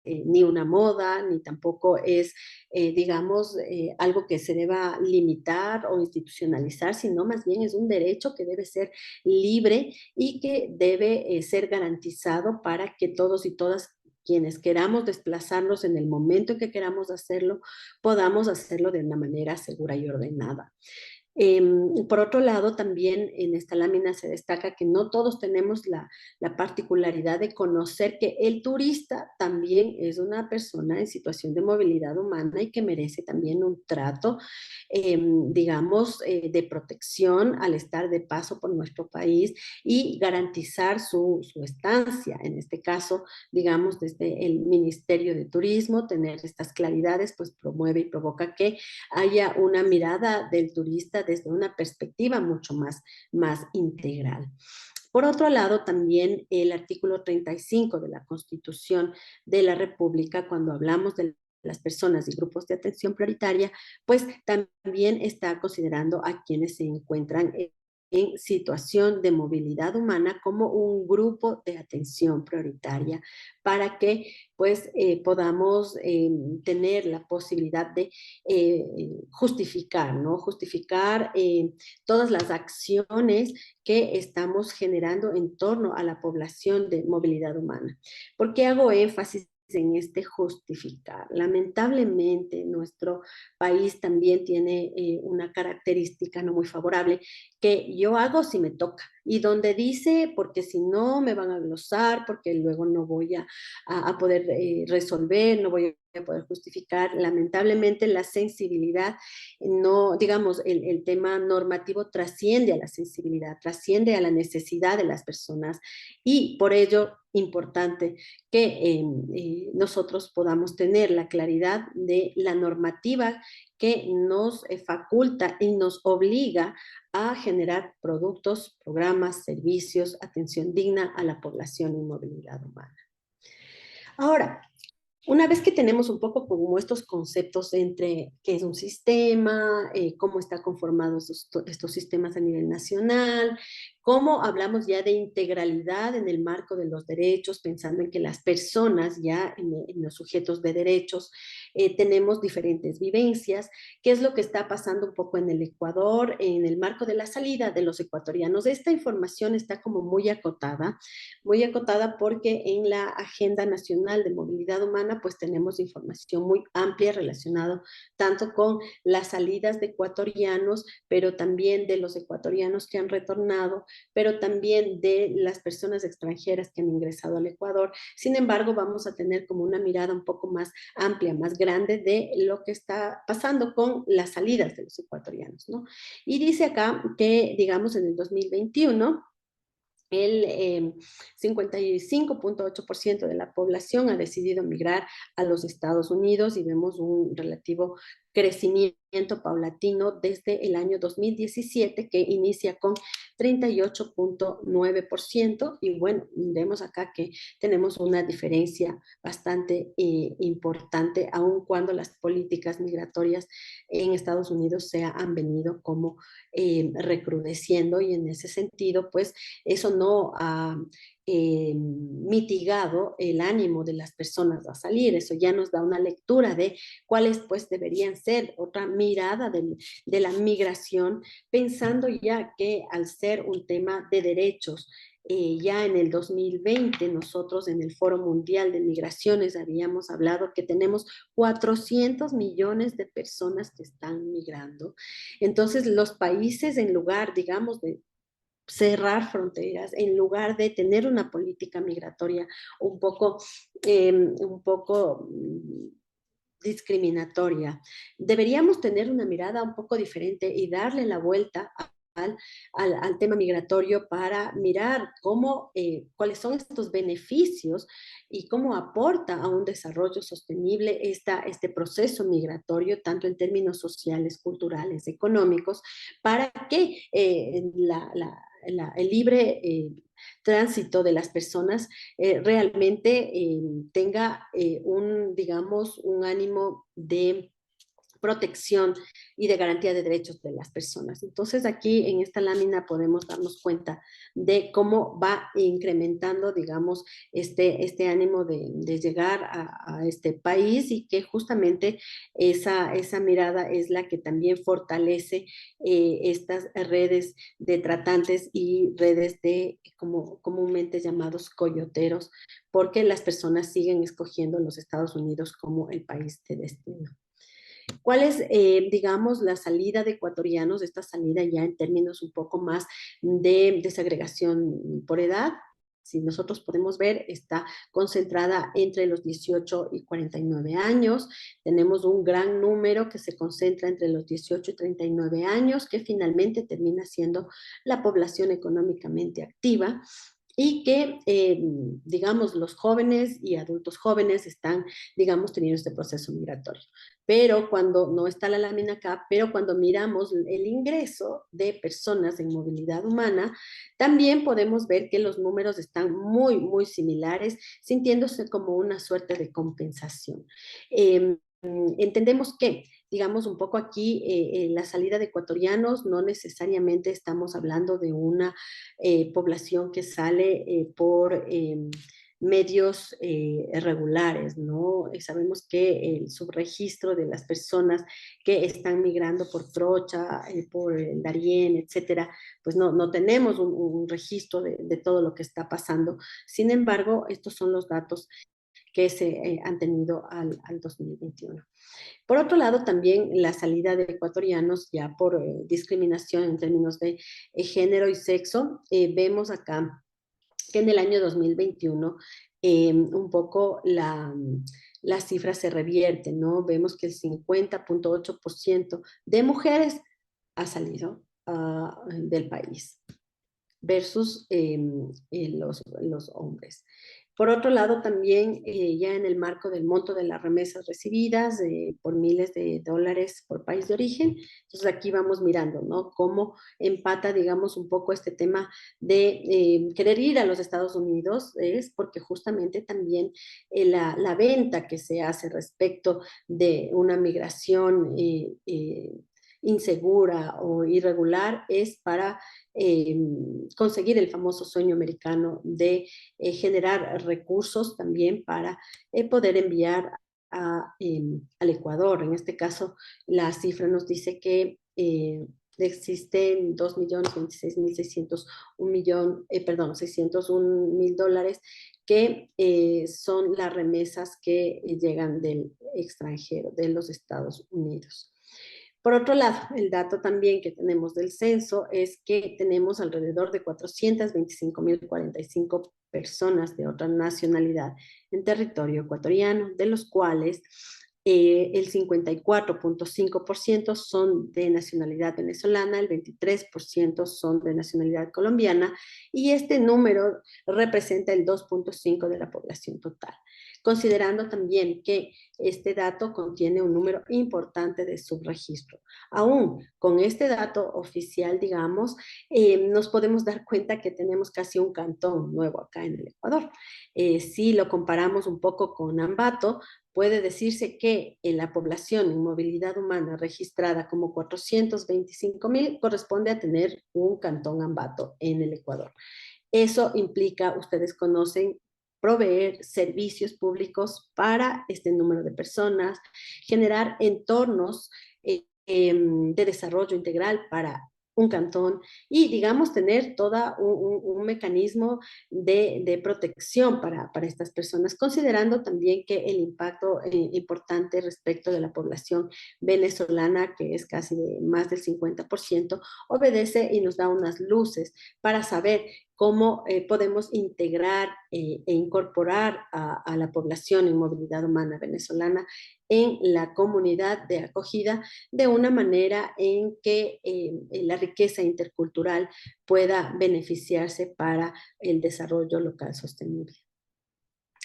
S2: ni una moda, ni tampoco es, digamos, algo que se deba limitar o institucionalizar, sino más bien es un derecho que debe ser libre y que debe ser garantizado para que todos y todas quienes queramos desplazarnos en el momento en que queramos hacerlo, podamos hacerlo de una manera segura y ordenada. Por otro lado, también en esta lámina se destaca que no todos tenemos la particularidad de conocer que el turista también es una persona en situación de movilidad humana y que merece también un trato, digamos, de protección al estar de paso por nuestro país y garantizar su estancia. En este caso, digamos, desde el Ministerio de Turismo, tener estas claridades, pues promueve y provoca que haya una mirada del turista desde una perspectiva mucho más integral. Por otro lado, también el artículo 35 de la Constitución de la República, cuando hablamos de las personas y grupos de atención prioritaria, pues también está considerando a quienes se encuentran en situación de movilidad humana como un grupo de atención prioritaria para que pues podamos tener la posibilidad de justificar, ¿no? Justificar todas las acciones que estamos generando en torno a la población de movilidad humana. ¿Por qué hago énfasis en este justificar? Lamentablemente nuestro país también tiene una característica no muy favorable, que yo hago si me toca, y donde dice, porque si no me van a glosar, porque luego no voy a poder resolver, no voy a poder justificar. Lamentablemente la sensibilidad, no, digamos, el tema normativo trasciende a la sensibilidad, trasciende a la necesidad de las personas y por ello importante que nosotros podamos tener la claridad de la normativa que nos faculta y nos obliga a generar productos, programas, servicios, atención digna a la población en movilidad humana. Ahora, una vez que tenemos un poco como estos conceptos entre qué es un sistema, cómo está conformado estos sistemas a nivel nacional, ¿Cómo hablamos ya de integralidad en el marco de los derechos, pensando en que las personas ya en los sujetos de derechos tenemos diferentes vivencias? ¿Qué es lo que está pasando un poco en el Ecuador en el marco de la salida de los ecuatorianos? Esta información está como muy acotada porque en la Agenda Nacional de Movilidad Humana pues tenemos información muy amplia relacionada tanto con las salidas de ecuatorianos, pero también de los ecuatorianos que han retornado, pero también de las personas extranjeras que han ingresado al Ecuador. Sin embargo, vamos a tener como una mirada un poco más amplia, más grande de lo que está pasando con las salidas de los ecuatorianos, ¿no? Y dice acá que, digamos, en el 2021, el 55.8% de la población ha decidido migrar a los Estados Unidos y vemos un relativo crecimiento paulatino desde el año 2017 que inicia con 38.9% y bueno, vemos acá que tenemos una diferencia bastante importante aun cuando las políticas migratorias en Estados Unidos se han venido como recrudeciendo y en ese sentido pues eso no ha mitigado el ánimo de las personas a salir. Eso ya nos da una lectura de cuáles pues deberían ser otra mirada de la migración, pensando ya que al ser un tema de derechos, ya en el 2020 nosotros en el Foro Mundial de Migraciones habíamos hablado que tenemos 400 millones de personas que están migrando. Entonces los países en lugar, digamos, de cerrar fronteras, en lugar de tener una política migratoria un poco discriminatoria. Deberíamos tener una mirada un poco diferente y darle la vuelta al tema migratorio para mirar cuáles son estos beneficios y cómo aporta a un desarrollo sostenible este proceso migratorio, tanto en términos sociales, culturales, económicos, para que el libre tránsito de las personas realmente tenga digamos, un ánimo de protección y de garantía de derechos de las personas. Entonces aquí en esta lámina podemos darnos cuenta de cómo va incrementando, digamos, este ánimo de llegar a este país y que justamente esa mirada es la que también fortalece estas redes de tratantes y redes de como comúnmente llamados coyoteros, porque las personas siguen escogiendo los Estados Unidos como el país de destino. ¿Cuál es, digamos, la salida de ecuatorianos, esta salida ya en términos un poco más de desagregación por edad? Si nosotros podemos ver, está concentrada entre los 18 y 49 años. Tenemos un gran número que se concentra entre los 18 y 39 años, que finalmente termina siendo la población económicamente activa y que, digamos, los jóvenes y adultos jóvenes están, digamos, teniendo este proceso migratorio. Pero cuando no está la lámina acá, pero cuando miramos el ingreso de personas en movilidad humana, también podemos ver que los números están muy, muy similares, sintiéndose como una suerte de compensación. Entendemos que, digamos, un poco aquí, la salida de ecuatorianos no necesariamente estamos hablando de una población que sale por medios regulares, ¿no? Sabemos que el subregistro de las personas que están migrando por Trocha, por el Darién, etcétera, pues no tenemos un registro de todo lo que está pasando. Sin embargo, estos son los datos que se han tenido al 2021. Por otro lado, también la salida de ecuatorianos ya por discriminación en términos de género y sexo, vemos acá que en el año 2021 un poco las cifras se revierten, ¿no? Vemos que el 50.8% de mujeres ha salido del país versus los hombres. Por otro lado, también ya en el marco del monto de las remesas recibidas por miles de dólares por país de origen, entonces aquí vamos mirando, ¿no? Cómo empata, digamos, un poco este tema de querer ir a los Estados Unidos, es porque justamente también la venta que se hace respecto de una migración insegura o irregular es para conseguir el famoso sueño americano de generar recursos también para poder enviar al Ecuador. En este caso, la cifra nos dice que existen 601.000 dólares que son las remesas que llegan del extranjero, de los Estados Unidos. Por otro lado, el dato también que tenemos del censo es que tenemos alrededor de 425.045 personas de otra nacionalidad en territorio ecuatoriano, de los cuales el 54.5% son de nacionalidad venezolana, el 23% son de nacionalidad colombiana y este número representa el 2.5% de la población total. Considerando también que este dato contiene un número importante de subregistro. Aún con este dato oficial, digamos, nos podemos dar cuenta que tenemos casi un cantón nuevo acá en el Ecuador. Si lo comparamos un poco con Ambato, puede decirse que en la población en movilidad humana registrada como 425.000 corresponde a tener un cantón Ambato en el Ecuador. Eso implica, ustedes conocen, proveer servicios públicos para este número de personas, generar entornos de desarrollo integral para un cantón y, digamos, tener todo un mecanismo de protección para estas personas, considerando también que el impacto importante respecto de la población venezolana, que es casi de más del 50%, obedece y nos da unas luces para saber cómo podemos integrar e incorporar a la población en movilidad humana venezolana en la comunidad de acogida de una manera en que la riqueza intercultural pueda beneficiarse para el desarrollo local sostenible.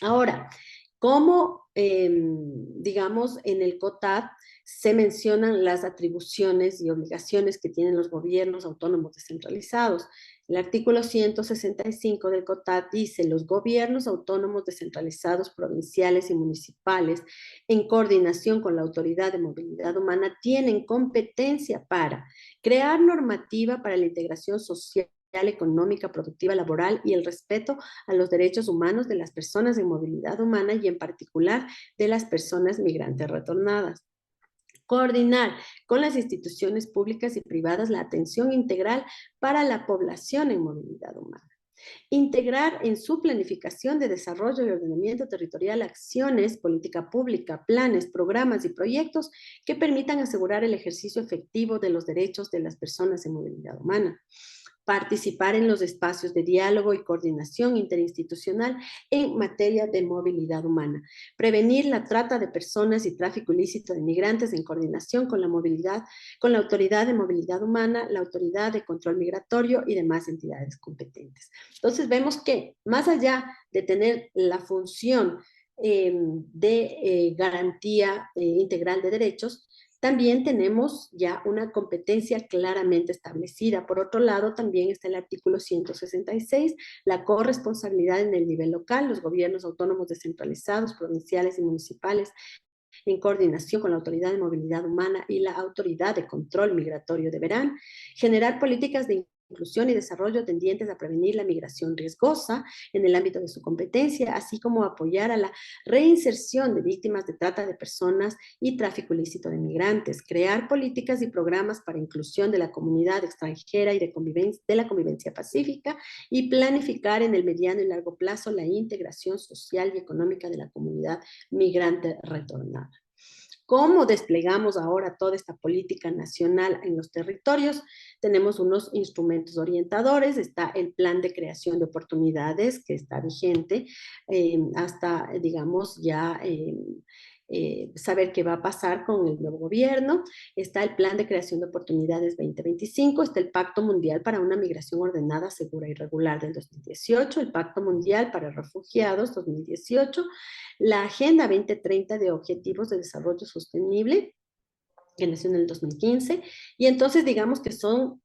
S2: Ahora, ¿cómo, digamos, en el COTAD se mencionan las atribuciones y obligaciones que tienen los gobiernos autónomos descentralizados? El artículo 165 del COTAD dice: los gobiernos autónomos descentralizados provinciales y municipales, en coordinación con la Autoridad de Movilidad Humana, tienen competencia para crear normativa para la integración social, económica, productiva, laboral y el respeto a los derechos humanos de las personas en movilidad humana y en particular de las personas migrantes retornadas. Coordinar con las instituciones públicas y privadas la atención integral para la población en movilidad humana. Integrar en su planificación de desarrollo y ordenamiento territorial acciones, política pública, planes, programas y proyectos que permitan asegurar el ejercicio efectivo de los derechos de las personas en movilidad humana. Participar en los espacios de diálogo y coordinación interinstitucional en materia de movilidad humana. Prevenir la trata de personas y tráfico ilícito de migrantes en coordinación con la Autoridad de Movilidad Humana, la Autoridad de Control Migratorio y demás entidades competentes. Entonces vemos que más allá de tener la función de garantía integral de derechos, también tenemos ya una competencia claramente establecida. Por otro lado, también está el artículo 166, la corresponsabilidad en el nivel local, los gobiernos autónomos descentralizados, provinciales y municipales, en coordinación con la Autoridad de Movilidad Humana y la Autoridad de Control Migratorio, deberán generar políticas de inclusión y desarrollo tendientes a prevenir la migración riesgosa en el ámbito de su competencia, así como apoyar a la reinserción de víctimas de trata de personas y tráfico ilícito de migrantes, crear políticas y programas para inclusión de la comunidad extranjera y de la convivencia pacífica y planificar en el mediano y largo plazo la integración social y económica de la comunidad migrante retornada. ¿Cómo desplegamos ahora toda esta política nacional en los territorios? Tenemos unos instrumentos orientadores, está el plan de creación de oportunidades que está vigente hasta, digamos, ya saber qué va a pasar con el nuevo gobierno, está el plan de creación de oportunidades 2025, está el Pacto Mundial para una Migración Ordenada, Segura y Regular del 2018, el Pacto Mundial para Refugiados 2018, la Agenda 2030 de Objetivos de Desarrollo Sostenible, que nació en el 2015, y entonces digamos que son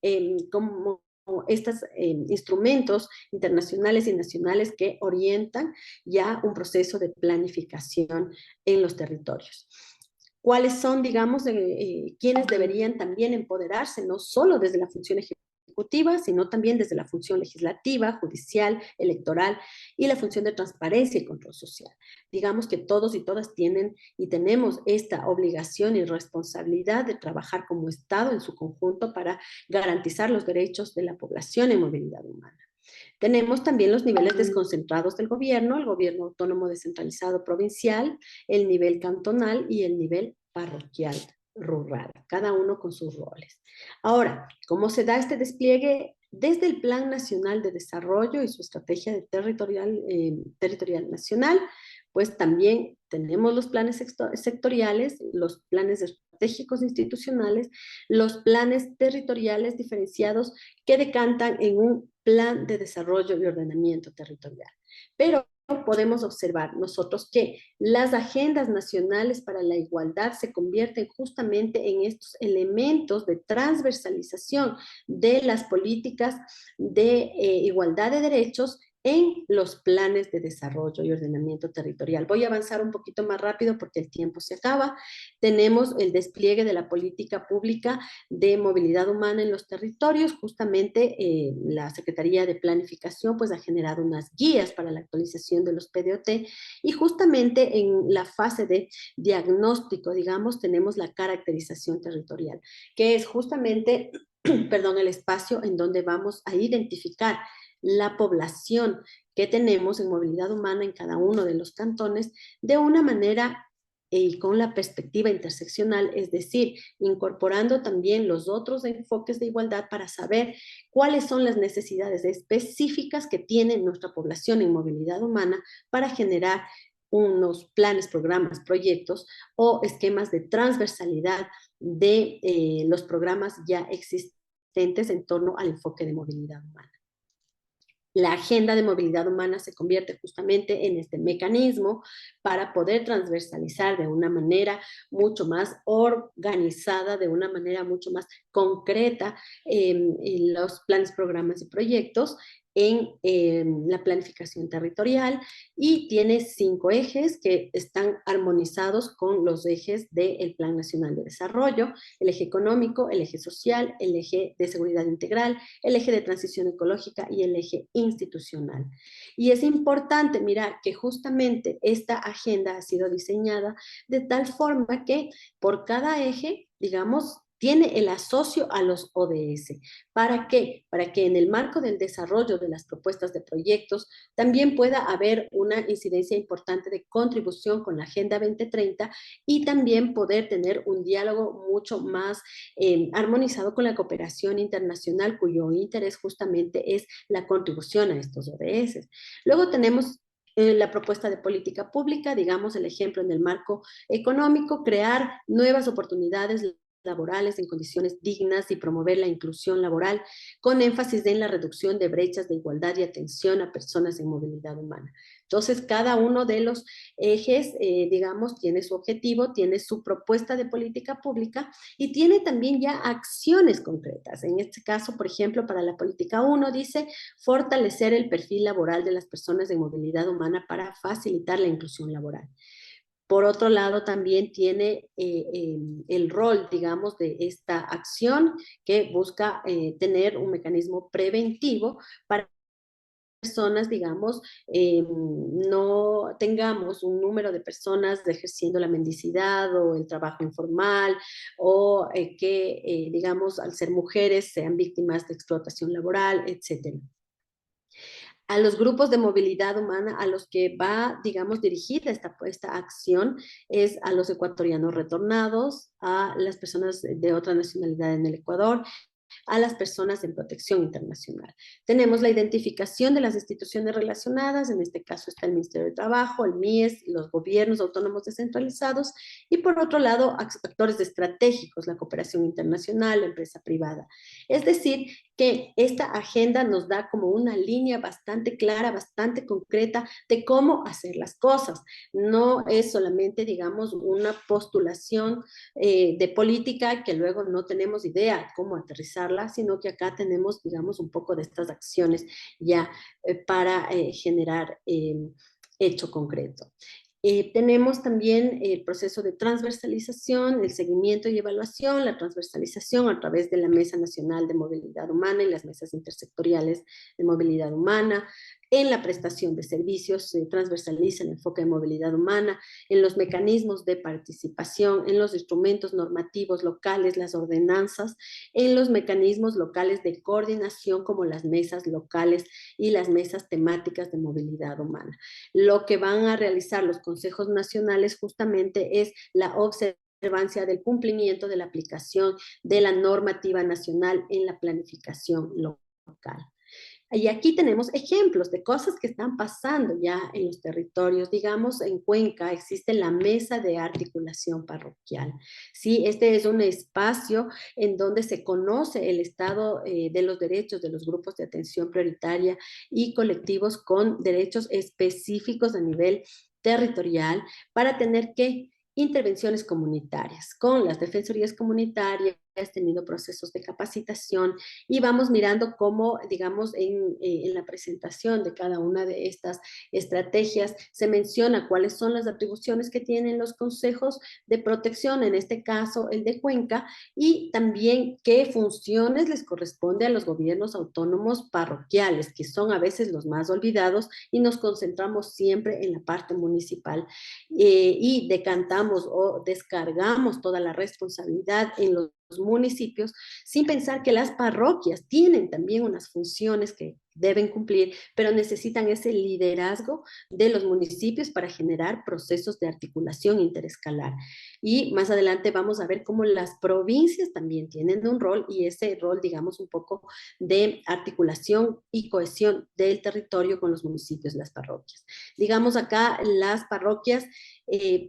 S2: como estos instrumentos internacionales y nacionales que orientan ya un proceso de planificación en los territorios. cuáles son, digamos, quienes deberían también empoderarse, no solo desde la función ejecutiva, sino también desde la función legislativa, judicial, electoral y la función de transparencia y control social. Digamos que todos y todas tienen y tenemos esta obligación y responsabilidad de trabajar como Estado en su conjunto para garantizar los derechos de la población en movilidad humana. Tenemos también los niveles desconcentrados del gobierno, el gobierno autónomo descentralizado provincial, el nivel cantonal y el nivel parroquial rural, cada uno con sus roles. Ahora, ¿cómo se da este despliegue? Desde el Plan Nacional de Desarrollo y su estrategia de territorial nacional, pues también tenemos los planes sectoriales, los planes estratégicos institucionales, los planes territoriales diferenciados que decantan en un plan de desarrollo y ordenamiento territorial. Pero podemos observar nosotros que las agendas nacionales para la igualdad se convierten justamente en estos elementos de transversalización de las políticas de igualdad de derechos en los planes de desarrollo y ordenamiento territorial. Voy a avanzar un poquito más rápido porque el tiempo se acaba. Tenemos el despliegue de la política pública de movilidad humana en los territorios. Justamente la Secretaría de Planificación pues ha generado unas guías para la actualización de los PDOT y justamente en la fase de diagnóstico, digamos, tenemos la caracterización territorial, que es justamente, perdón, el espacio en donde vamos a identificar la población que tenemos en movilidad humana en cada uno de los cantones de una manera y con la perspectiva interseccional, es decir, incorporando también los otros enfoques de igualdad para saber cuáles son las necesidades específicas que tiene nuestra población en movilidad humana para generar unos planes, programas, proyectos o esquemas de transversalidad de los programas ya existentes en torno al enfoque de movilidad humana. La agenda de movilidad humana se convierte justamente en este mecanismo para poder transversalizar de una manera mucho más organizada, de una manera mucho más concreta los planes, programas y proyectos en la planificación territorial y tiene 5 ejes que están armonizados con los ejes del Plan Nacional de Desarrollo, el eje económico, el eje social, el eje de seguridad integral, el eje de transición ecológica y el eje institucional. Y es importante mirar que justamente esta agenda ha sido diseñada de tal forma que por cada eje, digamos, tiene el asocio a los ODS. ¿Para qué? Para que en el marco del desarrollo de las propuestas de proyectos también pueda haber una incidencia importante de contribución con la Agenda 2030 y también poder tener un diálogo mucho más armonizado con la cooperación internacional, cuyo interés justamente es la contribución a estos ODS. Luego tenemos la propuesta de política pública, digamos el ejemplo en el marco económico, crear nuevas oportunidades laborales en condiciones dignas y promover la inclusión laboral con énfasis en la reducción de brechas de igualdad y atención a personas en movilidad humana. Entonces, cada uno de los ejes, digamos, tiene su objetivo, tiene su propuesta de política pública y tiene también ya acciones concretas. En este caso, por ejemplo, para la política 1 dice fortalecer el perfil laboral de las personas en movilidad humana para facilitar la inclusión laboral. Por otro lado, también tiene el rol, digamos, de esta acción que busca tener un mecanismo preventivo para personas, digamos, no tengamos un número de personas ejerciendo la mendicidad o el trabajo informal o que, digamos, al ser mujeres sean víctimas de explotación laboral, etcétera. A los grupos de movilidad humana a los que va, digamos, dirigida esta acción es a los ecuatorianos retornados, a las personas de otra nacionalidad en el Ecuador, a las personas en protección internacional. Tenemos la identificación de las instituciones relacionadas, en este caso está el Ministerio de Trabajo, el MIES, los gobiernos autónomos descentralizados, y por otro lado, actores estratégicos, la cooperación internacional, la empresa privada. Es decir, que esta agenda nos da como una línea bastante clara, bastante concreta de cómo hacer las cosas. No es solamente, digamos, una postulación de política que luego no tenemos idea cómo aterrizarla, sino que acá tenemos, digamos, un poco de estas acciones ya para generar hecho concreto. Tenemos también el proceso de transversalización, el seguimiento y evaluación, la transversalización a través de la Mesa Nacional de Movilidad Humana y las mesas intersectoriales de movilidad humana. En la prestación de servicios se transversaliza el enfoque de movilidad humana, en los mecanismos de participación, en los instrumentos normativos locales, las ordenanzas, en los mecanismos locales de coordinación como las mesas locales y las mesas temáticas de movilidad humana. Lo que van a realizar los consejos nacionales justamente es la observancia del cumplimiento de la aplicación de la normativa nacional en la planificación local. Y aquí tenemos ejemplos de cosas que están pasando ya en los territorios. Digamos, en Cuenca existe la mesa de articulación parroquial. Sí, este es un espacio en donde se conoce el estado de los derechos de los grupos de atención prioritaria y colectivos con derechos específicos a nivel territorial para tener que intervenciones comunitarias con las defensorías comunitarias, tenido procesos de capacitación y vamos mirando cómo, digamos, en la presentación de cada una de estas estrategias se menciona cuáles son las atribuciones que tienen los consejos de protección, en este caso el de Cuenca, y también qué funciones les corresponde a los gobiernos autónomos parroquiales, que son a veces los más olvidados y nos concentramos siempre en la parte municipal y decantamos o descargamos toda la responsabilidad en los municipios, sin pensar que las parroquias tienen también unas funciones que deben cumplir, pero necesitan ese liderazgo de los municipios para generar procesos de articulación interescalar. Y más adelante vamos a ver cómo las provincias también tienen un rol y ese rol, digamos, un poco de articulación y cohesión del territorio con los municipios, las parroquias. Digamos acá, las parroquias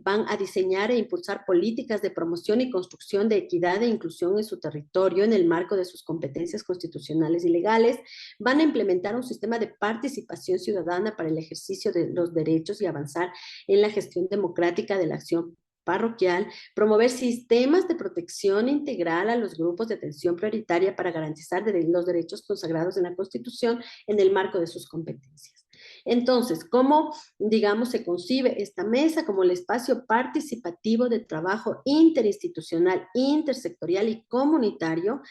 S2: van a diseñar e impulsar políticas de promoción y construcción de equidad e inclusión en su territorio en el marco de sus competencias constitucionales y legales, van a implementar un sistema de participación ciudadana para el ejercicio de los derechos y avanzar en la gestión democrática de la acción parroquial, promover sistemas de protección integral a los grupos de atención prioritaria para garantizar los derechos consagrados en la Constitución en el marco de sus competencias. Entonces, ¿cómo, digamos, se concibe esta mesa? Como el espacio participativo de trabajo interinstitucional, intersectorial y comunitario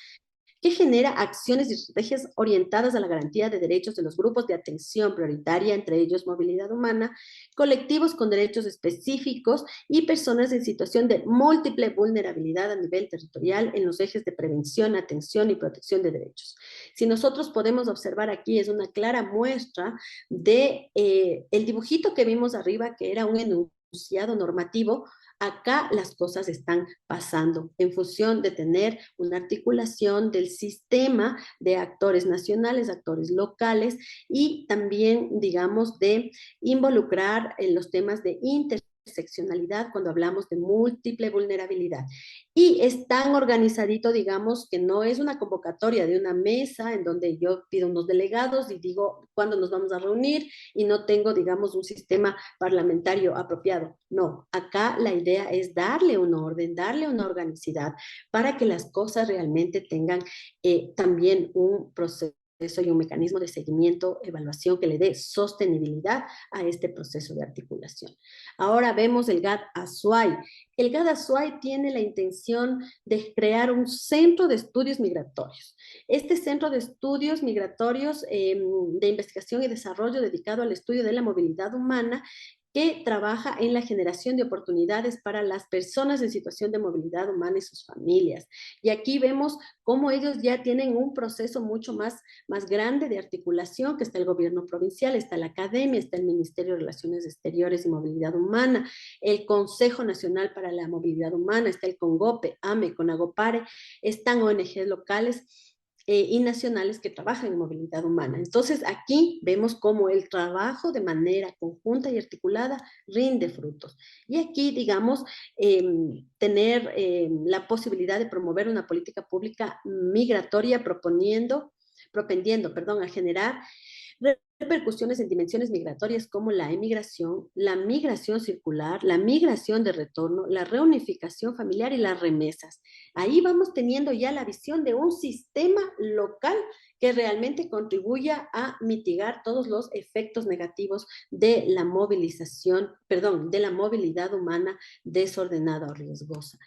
S2: que genera acciones y estrategias orientadas a la garantía de derechos de los grupos de atención prioritaria, entre ellos movilidad humana, colectivos con derechos específicos y personas en situación de múltiple vulnerabilidad a nivel territorial en los ejes de prevención, atención y protección de derechos. Si nosotros podemos observar aquí, es una clara muestra de el dibujito que vimos arriba, que era un enunciado normativo. Acá las cosas están pasando en función de tener una articulación del sistema de actores nacionales, actores locales y también, digamos, de involucrar en los temas de interseccionalidad cuando hablamos de múltiple vulnerabilidad. Y es tan organizadito, digamos, que no es una convocatoria de una mesa en donde yo pido unos delegados y digo cuándo nos vamos a reunir y no tengo, digamos, un sistema parlamentario apropiado. No, acá la idea es darle un orden, darle una organicidad para que las cosas realmente tengan también un proceso y un mecanismo de seguimiento, evaluación que le dé sostenibilidad a este proceso de articulación. Ahora vemos el GAD-ASUAI. El GAD-ASUAI tiene la intención de crear un centro de estudios migratorios. Este centro de estudios migratorios de investigación y desarrollo dedicado al estudio de la movilidad humana que trabaja en la generación de oportunidades para las personas en situación de movilidad humana y sus familias. Y aquí vemos cómo ellos ya tienen un proceso mucho más grande de articulación, que está el gobierno provincial, está la academia, está el Ministerio de Relaciones Exteriores y Movilidad Humana, el Consejo Nacional para la Movilidad Humana, está el CONGOPE, AME, CONAGOPARE, están ONGs locales y nacionales que trabajan en movilidad humana. Entonces, aquí vemos cómo el trabajo de manera conjunta y articulada rinde frutos. Y aquí, digamos, tener la posibilidad de promover una política pública migratoria propendiendo, a generar repercusiones en dimensiones migratorias como la emigración, la migración circular, la migración de retorno, la reunificación familiar y las remesas. Ahí vamos teniendo ya la visión de un sistema local que realmente contribuya a mitigar todos los efectos negativos de la movilización, perdón, de la movilidad humana desordenada o riesgosa.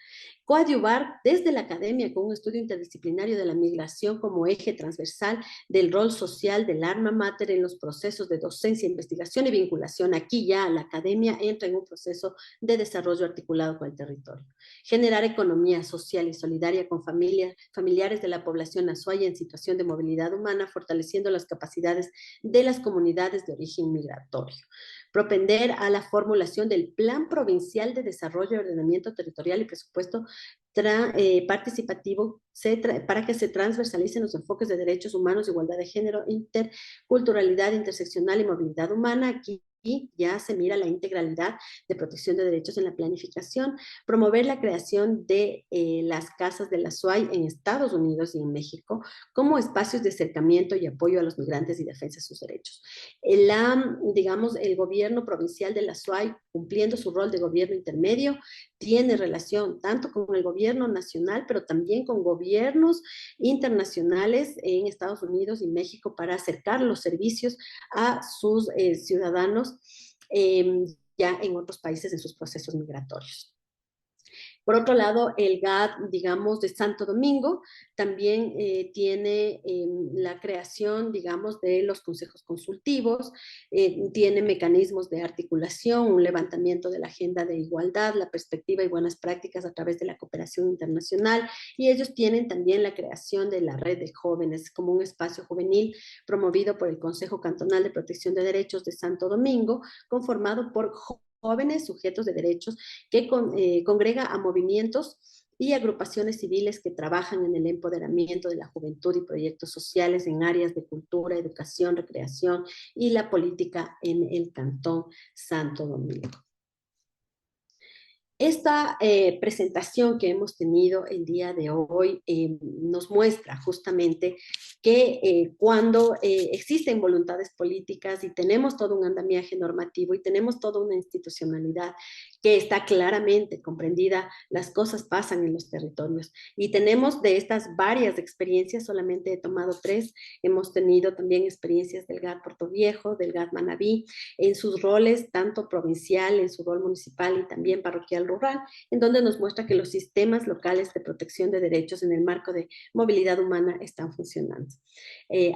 S2: Coadyuvar desde la academia con un estudio interdisciplinario de la migración como eje transversal del rol social del alma mater en los procesos de docencia, investigación y vinculación. Aquí ya la academia entra en un proceso de desarrollo articulado con el territorio. Generar economía social y solidaria con familiares de la población azuaya en situación de movilidad humana, fortaleciendo las capacidades de las comunidades de origen migratorio. Propender a la formulación del Plan Provincial de Desarrollo y Ordenamiento Territorial y Presupuesto participativo para que se transversalicen los enfoques de derechos humanos, igualdad de género, interculturalidad interseccional y movilidad humana. Aquí ya se mira la integralidad de protección de derechos en la planificación, promover la creación de las casas de la SUAY en Estados Unidos y en México como espacios de acercamiento y apoyo a los migrantes y defensa de sus derechos. Digamos, el gobierno provincial de la SUAY, cumpliendo su rol de gobierno intermedio, tiene relación tanto con el gobierno nacional, pero también con gobiernos internacionales en Estados Unidos y México para acercar los servicios a sus ciudadanos ya en otros países en sus procesos migratorios. Por otro lado, el GAD, digamos, de Santo Domingo también tiene la creación, digamos, de los consejos consultivos, tiene mecanismos de articulación, un levantamiento de la agenda de igualdad, la perspectiva y buenas prácticas a través de la cooperación internacional, y ellos tienen también la creación de la red de jóvenes como un espacio juvenil promovido por el Consejo Cantonal de Protección de Derechos de Santo Domingo, conformado por jóvenes sujetos de derechos que congrega a movimientos y agrupaciones civiles que trabajan en el empoderamiento de la juventud y proyectos sociales en áreas de cultura, educación, recreación y la política en el Cantón Santo Domingo. Esta presentación que hemos tenido el día de hoy nos muestra justamente que cuando existen voluntades políticas y tenemos todo un andamiaje normativo y tenemos toda una institucionalidad que está claramente comprendida, las cosas pasan en los territorios. Y tenemos de estas varias experiencias, solamente he tomado 3, hemos tenido también experiencias del GAD Puerto Viejo, del GAD Manabí, en sus roles tanto provincial, en su rol municipal y también parroquial rural, en donde nos muestra que los sistemas locales de protección de derechos en el marco de movilidad humana están funcionando.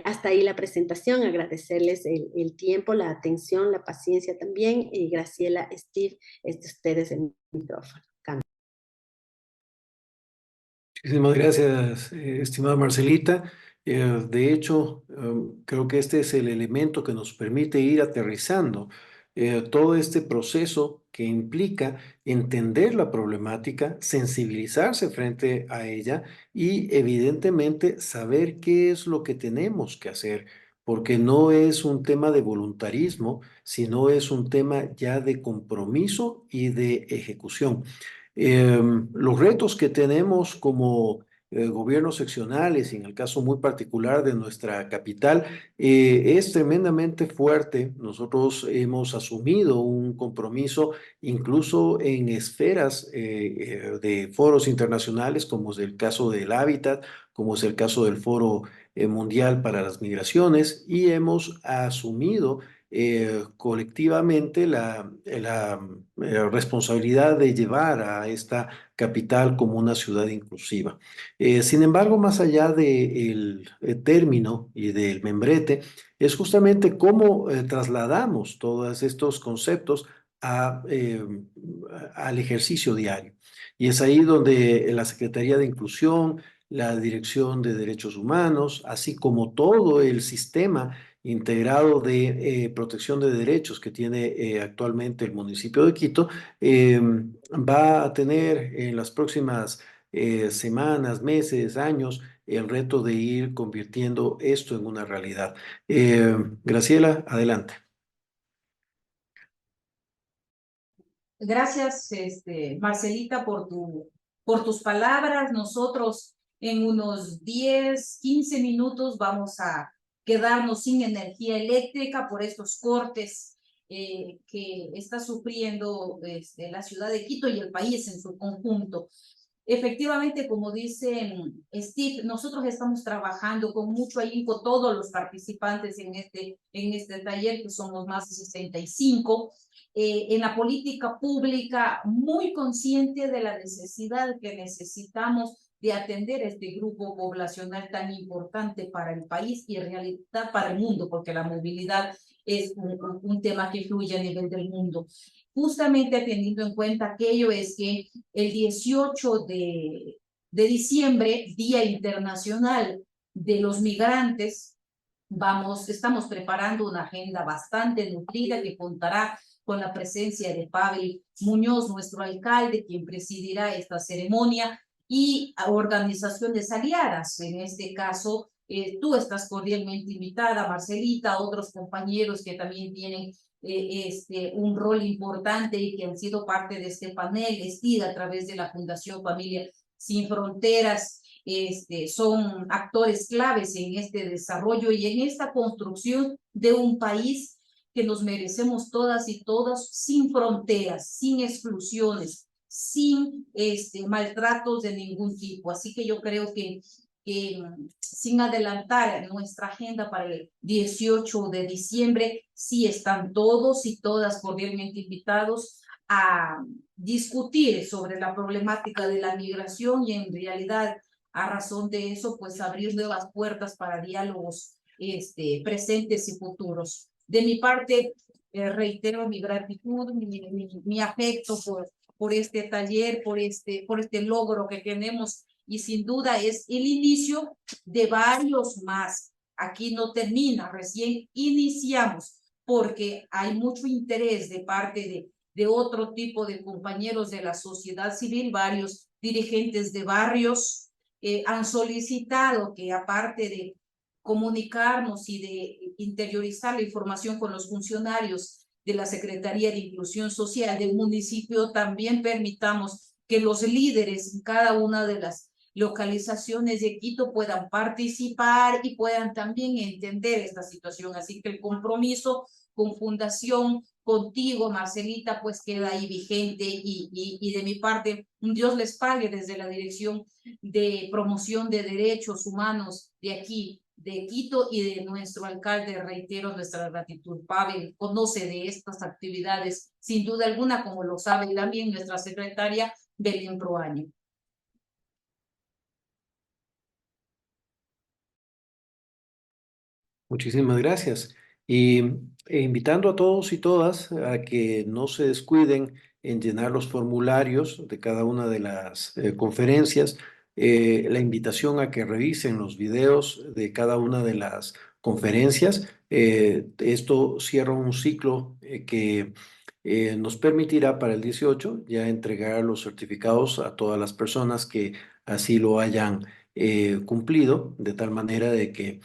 S2: Hasta ahí la presentación, agradecerles el tiempo, la atención, la paciencia también. Graciela, Steve, ustedes el micrófono.
S3: Muchísimas gracias, estimada Marcelita. De hecho, creo que este es el elemento que nos permite ir aterrizando todo este proceso que implica entender la problemática, sensibilizarse frente a ella y evidentemente saber qué es lo que tenemos que hacer, porque no es un tema de voluntarismo, sino es un tema ya de compromiso y de ejecución. Los retos que tenemos como gobiernos seccionales, y en el caso muy particular de nuestra capital, es tremendamente fuerte. Nosotros hemos asumido un compromiso incluso en esferas de foros internacionales, como es el caso del Hábitat, como es el caso del Foro Mundial para las Migraciones, y hemos asumido colectivamente la responsabilidad de llevar a esta capital como una ciudad inclusiva. Sin embargo, más allá del término y del membrete, es justamente cómo trasladamos todos estos conceptos al ejercicio diario. Y es ahí donde la Secretaría de Inclusión, la Dirección de Derechos Humanos, así como todo el sistema integrado de protección de derechos que tiene actualmente el municipio de Quito, va a tener en las próximas semanas, meses, años, el reto de ir convirtiendo esto en una realidad. Graciela, adelante.
S1: Gracias, Marcelita, por tus palabras. Nosotros en unos 10, 15 minutos vamos a quedarnos sin energía eléctrica por estos cortes que está sufriendo la ciudad de Quito y el país en su conjunto. Efectivamente, como dice Steve, nosotros estamos trabajando con mucho ahínco, todos los participantes en este taller, que somos más de 65, en la política pública, muy consciente de la necesidad que necesitamos de atender a este grupo poblacional tan importante para el país y en realidad para el mundo, porque la movilidad es un tema que fluye a nivel del mundo. Justamente teniendo en cuenta aquello es que el 18 de diciembre, Día Internacional de los Migrantes, estamos preparando una agenda bastante nutrida que contará con la presencia de Pavel Muñoz, nuestro alcalde, quien presidirá esta ceremonia, y a organizaciones aliadas. En este caso, tú estás cordialmente invitada, Marcelita, otros compañeros que también tienen un rol importante y que han sido parte de este panel, a través de la Fundación Familia Sin Fronteras, son actores claves en este desarrollo y en esta construcción de un país que nos merecemos todas y todos, sin fronteras, sin exclusiones, sin maltratos de ningún tipo. Así que yo creo que sin adelantar nuestra agenda para el 18 de diciembre, sí están todos y todas cordialmente invitados a discutir sobre la problemática de la migración y en realidad a razón de eso, pues abrir nuevas puertas para diálogos presentes y futuros. De mi parte, reitero mi gratitud, mi afecto por este taller, por este logro que tenemos y sin duda es el inicio de varios más. Aquí no termina, recién iniciamos porque hay mucho interés de parte de otro tipo de compañeros de la sociedad civil, varios dirigentes de barrios han solicitado que aparte de comunicarnos y de interiorizar la información con los funcionarios de la Secretaría de Inclusión Social del municipio, también permitamos que los líderes en cada una de las localizaciones de Quito puedan participar y puedan también entender esta situación. Así que el compromiso con Fundación, contigo, Marcelita, pues queda ahí vigente y de mi parte, Dios les pague desde la Dirección de Promoción de Derechos Humanos de aquí, de Quito y de nuestro alcalde. Reitero nuestra gratitud. Pavel conoce de estas actividades, sin duda alguna, como lo sabe también nuestra secretaria Belén Proaño.
S3: Muchísimas gracias. Y invitando a todos y todas a que no se descuiden en llenar los formularios de cada una de las conferencias, la invitación a que revisen los videos de cada una de las conferencias. Esto cierra un ciclo que nos permitirá para el 18 ya entregar los certificados a todas las personas que así lo hayan cumplido, de tal manera de que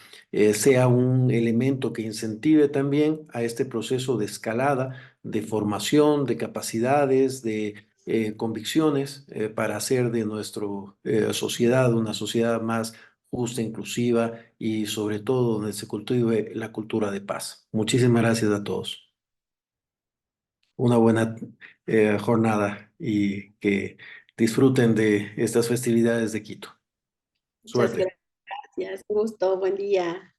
S3: sea un elemento que incentive también a este proceso de escalada, de formación, de capacidades, de convicciones para hacer de nuestra sociedad una sociedad más justa, inclusiva y sobre todo donde se cultive la cultura de paz. Muchísimas gracias a todos. Una buena jornada y que disfruten de estas festividades de Quito.
S2: Muchas
S3: Suerte.
S2: gracias, gusto, buen día.